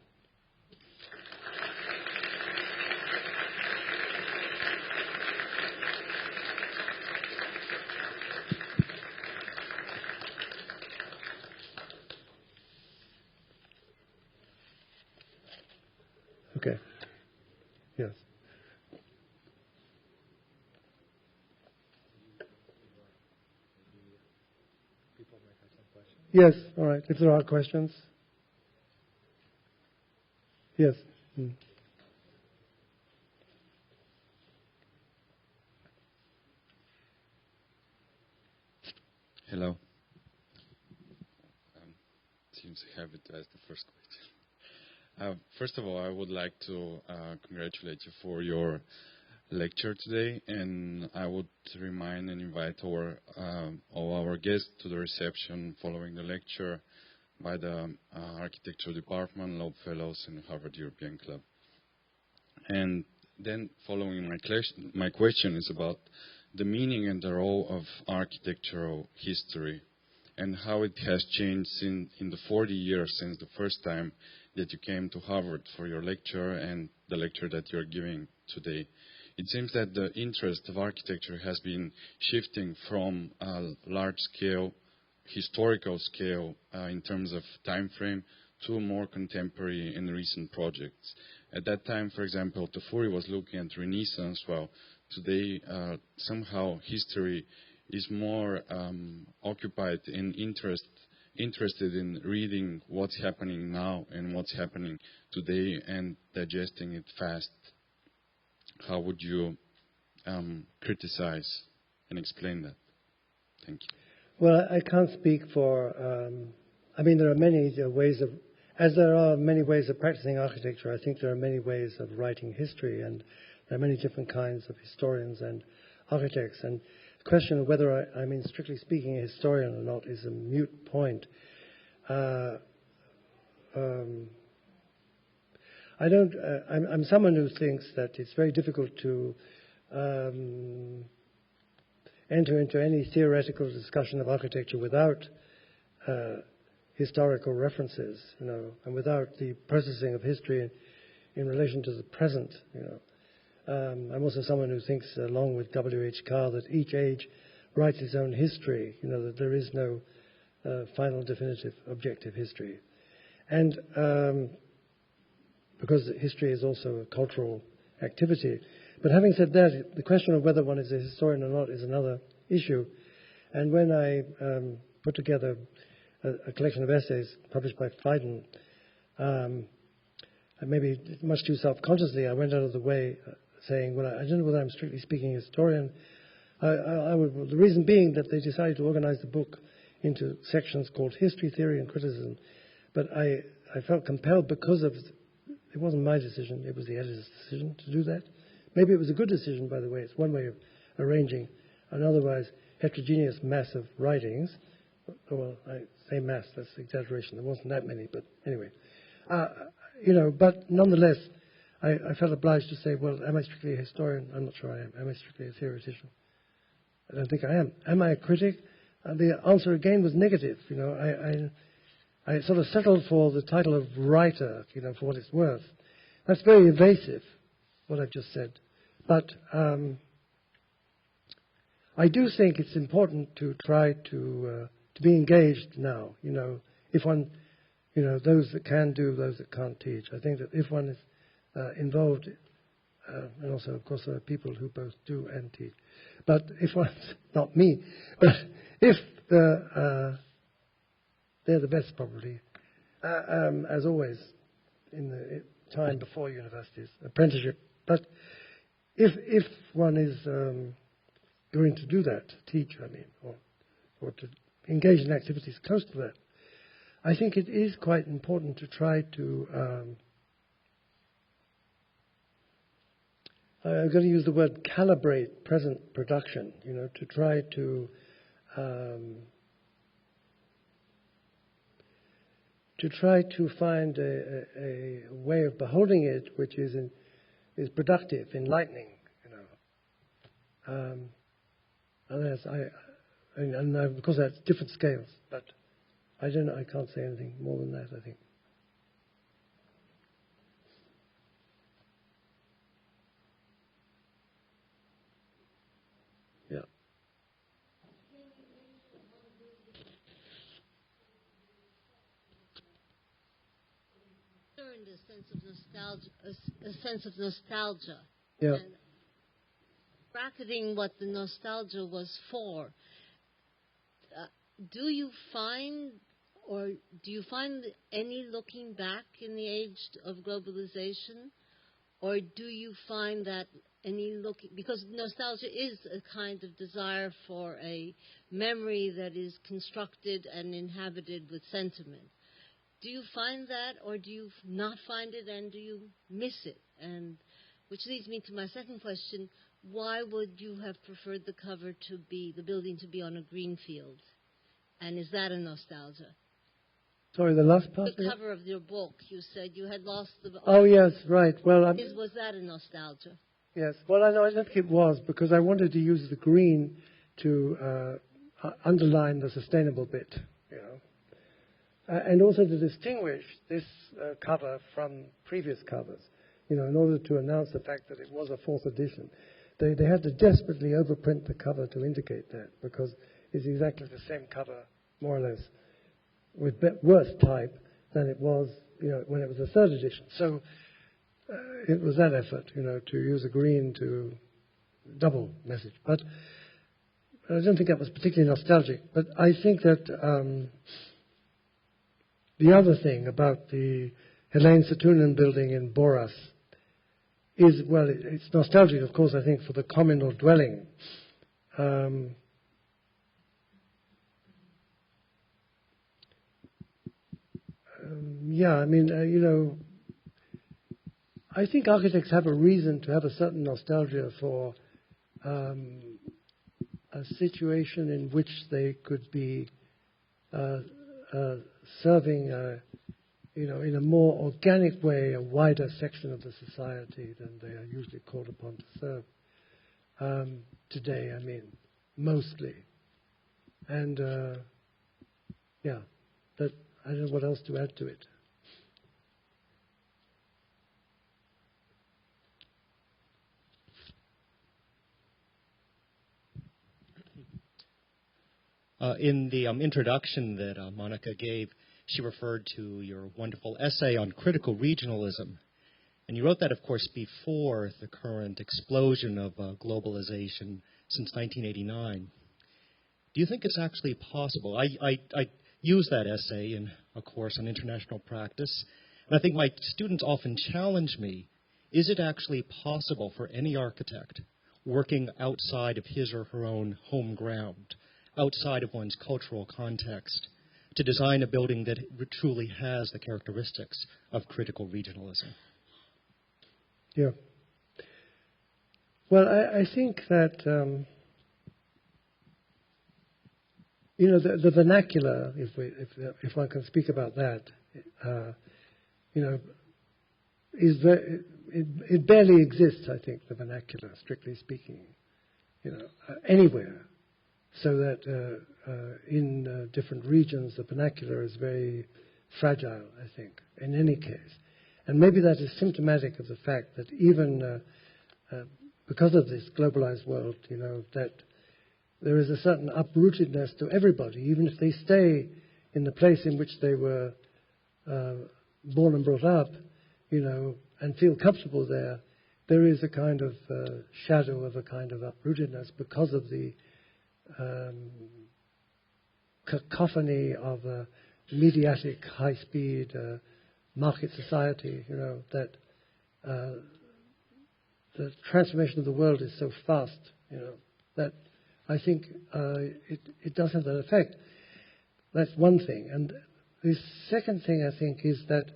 S2: Okay. Yes. Yes, all right. If there are questions. Yes.
S3: Hello. Seems I have it as the first question. First of all, I would like to congratulate you for your lecture today, and I would remind and invite all our guests to the reception following the lecture by the Architecture Department, Loeb Fellows, and Harvard European Club. And then following my question is about the meaning and the role of architectural history and how it has changed in the 40 years since the first time that you came to Harvard for your lecture and the lecture that you're giving today. It seems that the interest of architecture has been shifting from a large-scale, historical scale in terms of time frame to more contemporary and recent projects. At that time, for example, Tafuri was looking at Renaissance. Well, today, somehow history is more occupied and interested in reading what's happening now and what's happening today and digesting it fast. How would you criticize and explain that? Thank you.
S2: Well, I can't speak for... there are many ways of... As there are many ways of practicing architecture, I think there are many ways of writing history, and there are many different kinds of historians and architects. And the question of whether I'm strictly speaking, a historian or not is a moot point. I'm someone who thinks that it's very difficult to enter into any theoretical discussion of architecture without historical references, and without the processing of history in relation to the present, I'm also someone who thinks, along with W.H. Carr, that each age writes its own history, that there is no final, definitive, objective history. And because history is also a cultural activity. But having said that, the question of whether one is a historian or not is another issue. And when I put together a collection of essays published by Phaidon, and maybe much too self-consciously, I went out of the way saying, well, I don't know whether I'm strictly speaking a historian. The reason being that they decided to organize the book into sections called History, Theory, and Criticism. But I felt compelled because of... It wasn't my decision, it was the editor's decision to do that. Maybe it was a good decision, by the way. It's one way of arranging an otherwise heterogeneous mass of writings. Well, I say mass, that's exaggeration. There wasn't that many, but anyway. But nonetheless, I felt obliged to say, well, am I strictly a historian? I'm not sure I am. Am I strictly a theoretician? I don't think I am. Am I a critic? The answer again was negative. I sort of settled for the title of writer, for what it's worth. That's very evasive, what I've just said. But I do think it's important to try to be engaged now. If one, those that can do, those that can't teach. I think that if one is involved, and also, of course, there are people who both do and teach. But if one's, not me, but if they're the best, probably, as always, in the time before universities, apprenticeship. But if one is going to do that, teach, or or to engage in activities close to that, I think it is quite important to try to, I'm going to use the word calibrate present production, to try to find a way of beholding it which is productive, enlightening, and of course that's different scales, but I don't know. I can't say anything more than that, I think. Yeah.
S4: A sense of nostalgia.
S2: Yeah.
S4: And bracketing what the nostalgia was for. Do you find any looking back in the age of globalization, or do you find that because nostalgia is a kind of desire for a memory that is constructed and inhabited with sentiment? Do you find that, or do you not find it, and do you miss it? And which leads me to my second question: why would you have preferred the building to be on a green field? And is that a nostalgia?
S2: Sorry, the last part?
S4: The cover of your book, you said you had lost the...
S2: Oh, yes, right. Well,
S4: was that a nostalgia?
S2: Yes. Well, I don't think it was, because I wanted to use the green to underline the sustainable bit, and also to distinguish this cover from previous covers, in order to announce the fact that it was a fourth edition. They had to desperately overprint the cover to indicate that, because it's exactly the same cover, more or less, with worse type than it was, when it was the third edition. So it was that effort, to use a green to double message. But I don't think that was particularly nostalgic. But I think that the other thing about the Helene Saturnin building in Boras is, well, it's nostalgic, of course, I think, for the communal dwelling. I think architects have a reason to have a certain nostalgia for a situation in which they could be serving, in a more organic way, a wider section of the society than they are usually called upon to serve. Today, mostly. And, that, I don't know what else to add to it.
S5: In the introduction that Monica gave, she referred to your wonderful essay on critical regionalism. And you wrote that, of course, before the current explosion of globalization since 1989. Do you think it's actually possible? I use that essay in a course on international practice, and I think my students often challenge me, is it actually possible for any architect working outside of his or her own home ground, outside of one's cultural context, to design a building that truly has the characteristics of critical regionalism?
S2: Yeah. Well, I think that the vernacular, if one can speak about that, is it barely exists. I think the vernacular, strictly speaking, anywhere. So that in different regions, the vernacular is very fragile, I think, in any case. And maybe that is symptomatic of the fact that even because of this globalized world, that there is a certain uprootedness to everybody, even if they stay in the place in which they were born and brought up, and feel comfortable there. There is a kind of shadow of a kind of uprootedness because of the cacophony of a mediatic, high-speed market society, that the transformation of the world is so fast, that I think it does have that effect. That's one thing. And the second thing, I think, is that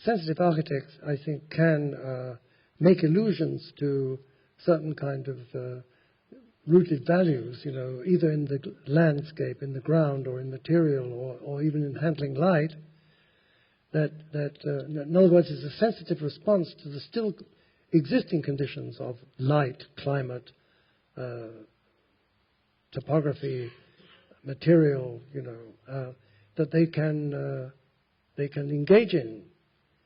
S2: sensitive architects, I think, can make allusions to certain kind of rooted values, either in the landscape, in the ground, or in material, or even in handling light. In other words, is a sensitive response to the still existing conditions of light, climate, topography, material, that they can engage in,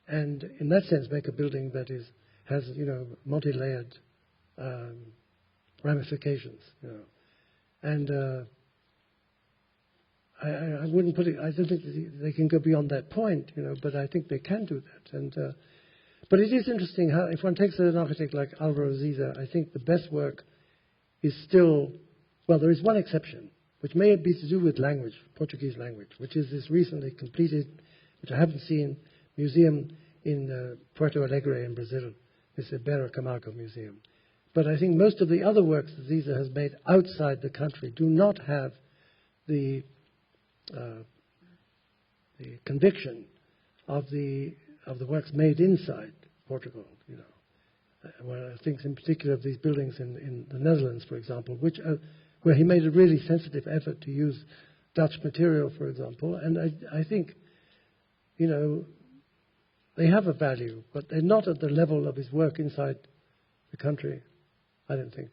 S2: and in that sense make a building that has multi-layered ramifications, and I wouldn't put it. I don't think they can go beyond that point, but I think they can do that. And but it is interesting how, if one takes an architect like Alvaro Ziza, I think the best work is still, well, there is one exception, which may be to do with language, Portuguese language, which is this recently completed, which I haven't seen, museum in Porto Alegre in Brazil, this Ibero Camargo Museum. But I think most of the other works that Ziza has made outside the country do not have the conviction of the works made inside Portugal. Where I think in particular of these buildings in the Netherlands, for example, where he made a really sensitive effort to use Dutch material, for example. And I think, they have a value, but they're not at the level of his work inside the country, I don't think.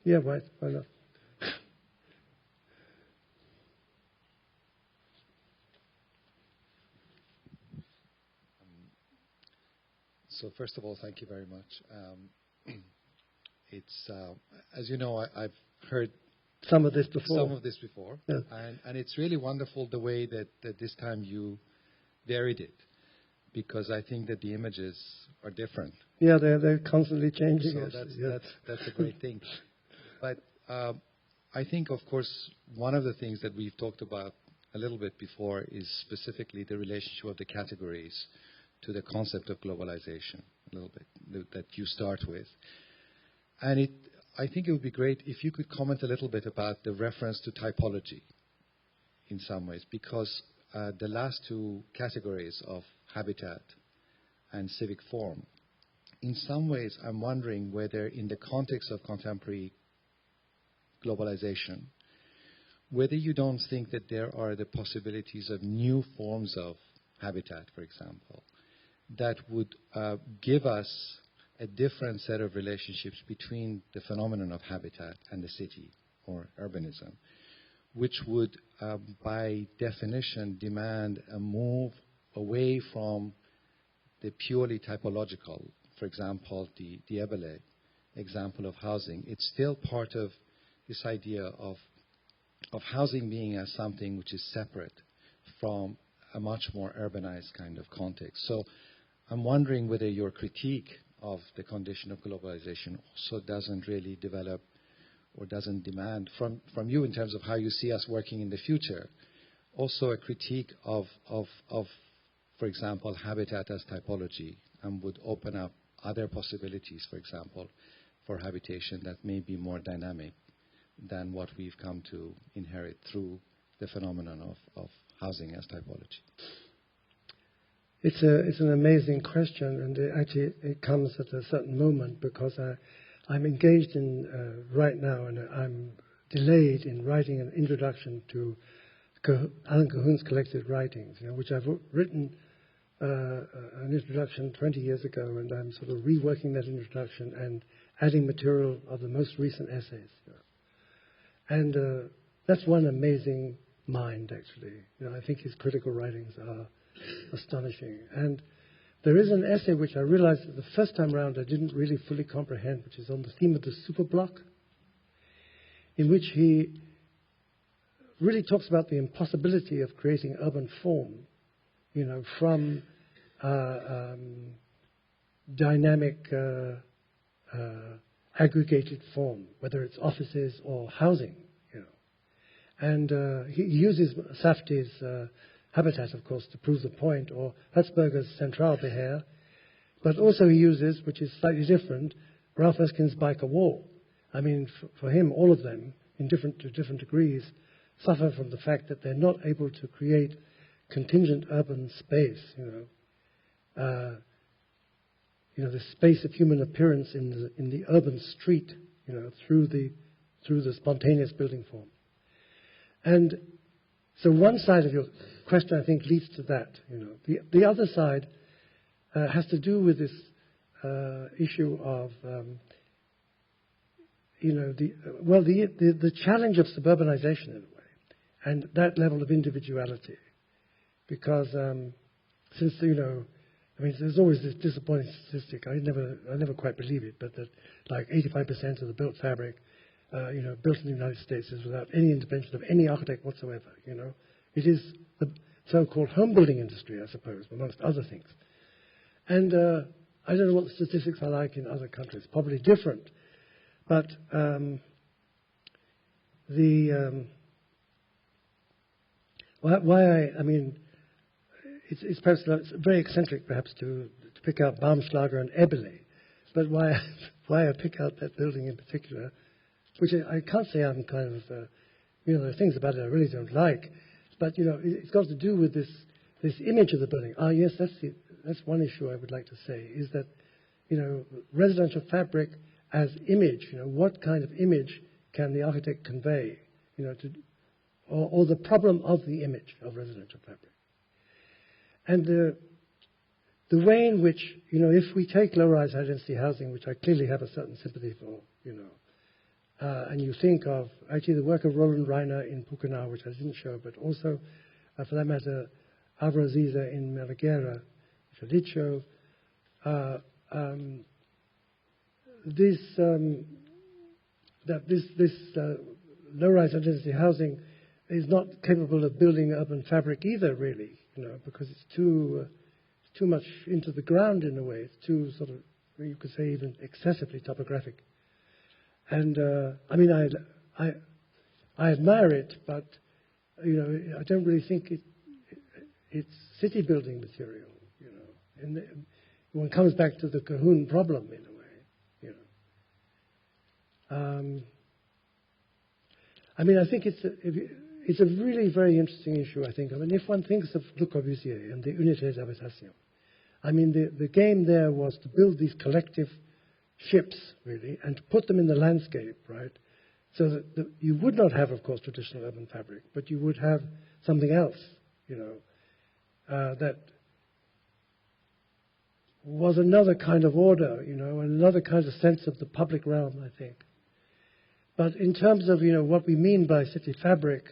S2: Yeah, right. Why not?
S6: So first of all, thank you very much. It's as you know, I've heard
S2: some of this before,
S6: yeah. And it's really wonderful the way that this time you varied it, because I think that the images are different.
S2: Yeah, they're constantly changing.
S6: So that's a great thing. But I think, of course, one of the things that we've talked about a little bit before is specifically the relationship of the categories to the concept of globalization, a little bit, that you start with. And I think it would be great if you could comment a little bit about the reference to typology in some ways, because the last two categories of habitat and civic form, in some ways I'm wondering whether in the context of contemporary globalization, whether you don't think that there are the possibilities of new forms of habitat, for example, that would give us a different set of relationships between the phenomenon of habitat and the city or urbanism, which would, by definition, demand a move away from the purely typological, for example, the Ebele example of housing. It's still part of this idea of housing being as something which is separate from a much more urbanized kind of context. So I'm wondering whether your critique of the condition of globalization also doesn't really develop or doesn't demand from you, in terms of how you see us working in the future, also a critique of for example, habitat as typology, and would open up other possibilities, for example, for habitation that may be more dynamic than what we've come to inherit through the phenomenon of housing as typology.
S2: It's an amazing question, and it comes at a certain moment, because I'm engaged in right now, and I'm delayed in writing an introduction to Alan Cahoon's collected writings, which I've written an introduction 20 years ago, and I'm sort of reworking that introduction and adding material of the most recent essays. And that's one amazing mind, actually. I think his critical writings are astonishing. And there is an essay which I realized that the first time round I didn't really fully comprehend, which is on the theme of the superblock, in which he really talks about the impossibility of creating urban form, from dynamic aggregated form, whether it's offices or housing, And he uses Safdie's habitat, of course, to prove the point, or Hertzberger's Zentralbeheer. But also he uses, which is slightly different, Ralph Erskine's Biker Wall. I mean, for him, all of them, to different degrees, suffer from the fact that they're not able to create contingent urban space, the space of human appearance in the urban street, through the spontaneous building form. And so one side of your question, I think, leads to that. The other side has to do with this issue of the challenge of suburbanization in a way, and that level of individuality, because since there's always this disappointing statistic. I never quite believe it, but that like 85% of the built fabric, built in the United States is without any intervention of any architect whatsoever. It is the so-called home building industry, I suppose, amongst other things. And I don't know what the statistics are like in other countries. Probably different, but it's perhaps very eccentric, perhaps, to pick out Baumschlager and Eberle, but why I pick out that building in particular, which I can't say I'm kind of, there are things about it I really don't like, but it's got to do with this image of the building. Yes, that's one issue I would like to say, is that residential fabric as image. What kind of image can the architect convey? Or the problem of the image of residential fabric. And the way in which, if we take low-rise high-density housing, which I clearly have a certain sympathy for, and you think of actually the work of Roland Reiner in Pukenau, which I didn't show, but also, for that matter, Álvaro Ziza in Malagueira, which I did show, this low-rise high-density housing is not capable of building urban fabric either, really, because it's too much into the ground in a way. It's too sort of, you could say, even excessively topographic. And I admire it, but I don't really think it's city building material. And one comes back to the Cahoon problem in a way. I think it's a really very interesting issue, I think. If one thinks of Le Corbusier and the Unité d'Habitation, the game there was to build these collective ships, really, and to put them in the landscape, right? So that you would not have, of course, traditional urban fabric, but you would have something else, that was another kind of order, another kind of sense of the public realm, I think. But in terms of, what we mean by city fabric,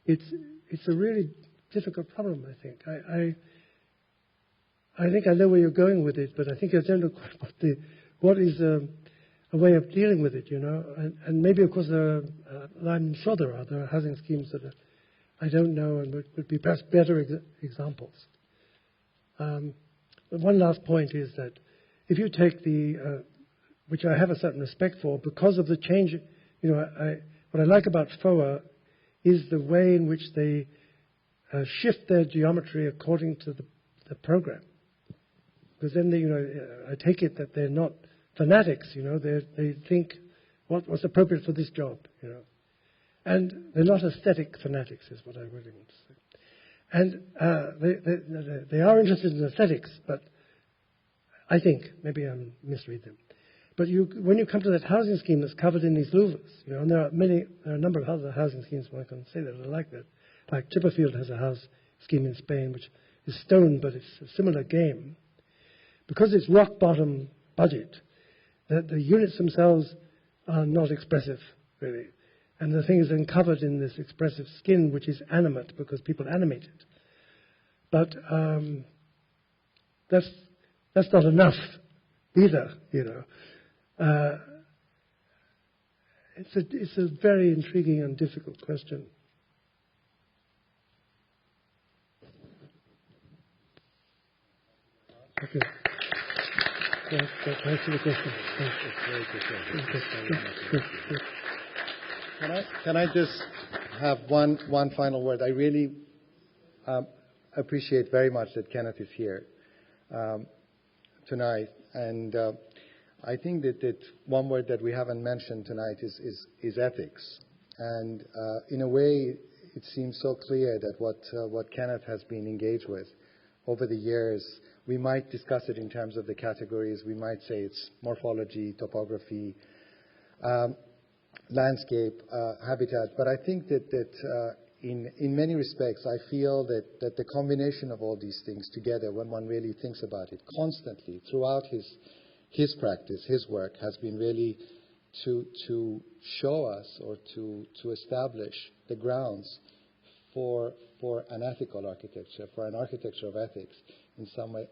S2: it's a really difficult problem, I think. I think I know where you're going with it, but I think I don't know quite what is a way of dealing with it, And maybe, of course, I'm sure there are housing schemes that I don't know and would be perhaps better examples. But one last point is that if you take which I have a certain respect for, because of the change, what I like about FOA is the way in which they shift their geometry according to the program. Because then, I take it that they're not fanatics, they think what's appropriate for this job, And they're not aesthetic fanatics, is what I really want to say. And they are interested in aesthetics, but I think, maybe I misread them. But when you come to that housing scheme that's covered in these louvers, and there are a number of other housing schemes, one can say that are like that. Like Chipperfield has a house scheme in Spain, which is stone, but it's a similar game. Because it's rock bottom budget, the units themselves are not expressive, really. And the thing is then covered in this expressive skin, which is animate, because people animate it. But that's not enough either, It's a very intriguing and difficult question. Okay. Thanks for the question. Thanks.
S6: Can I just have one final word? I really appreciate very much that Kenneth is here tonight, and I think that one word that we haven't mentioned tonight is ethics. And in a way, it seems so clear that what Kenneth has been engaged with over the years, we might discuss it in terms of the categories. We might say it's morphology, topography, landscape, habitat. But I think that in many respects, I feel that the combination of all these things together, when one really thinks about it constantly throughout his practice, his work, has been really to show us or to establish the grounds for an ethical architecture, for an architecture of ethics in some way.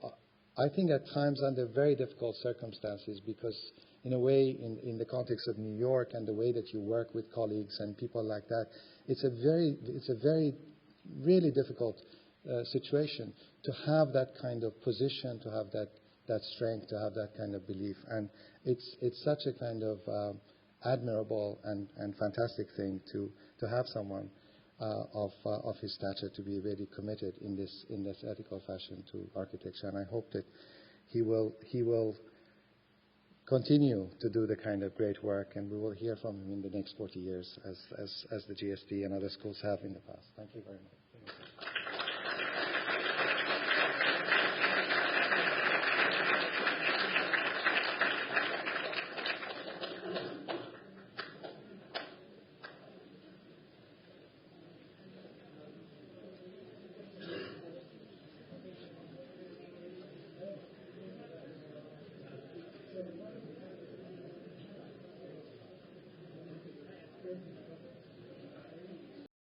S6: I think at times under very difficult circumstances, because in a way, in the context of New York and the way that you work with colleagues and people like that, it's a very really difficult situation to have that kind of position, to have that strength, to have that kind of belief. And it's such a kind of admirable and fantastic thing to have someone of his stature to be really committed in this ethical fashion to architecture. And I hope that he will continue to do the kind of great work, and we will hear from him in the next 40 years as the GSD and other schools have in the past. Thank you very much.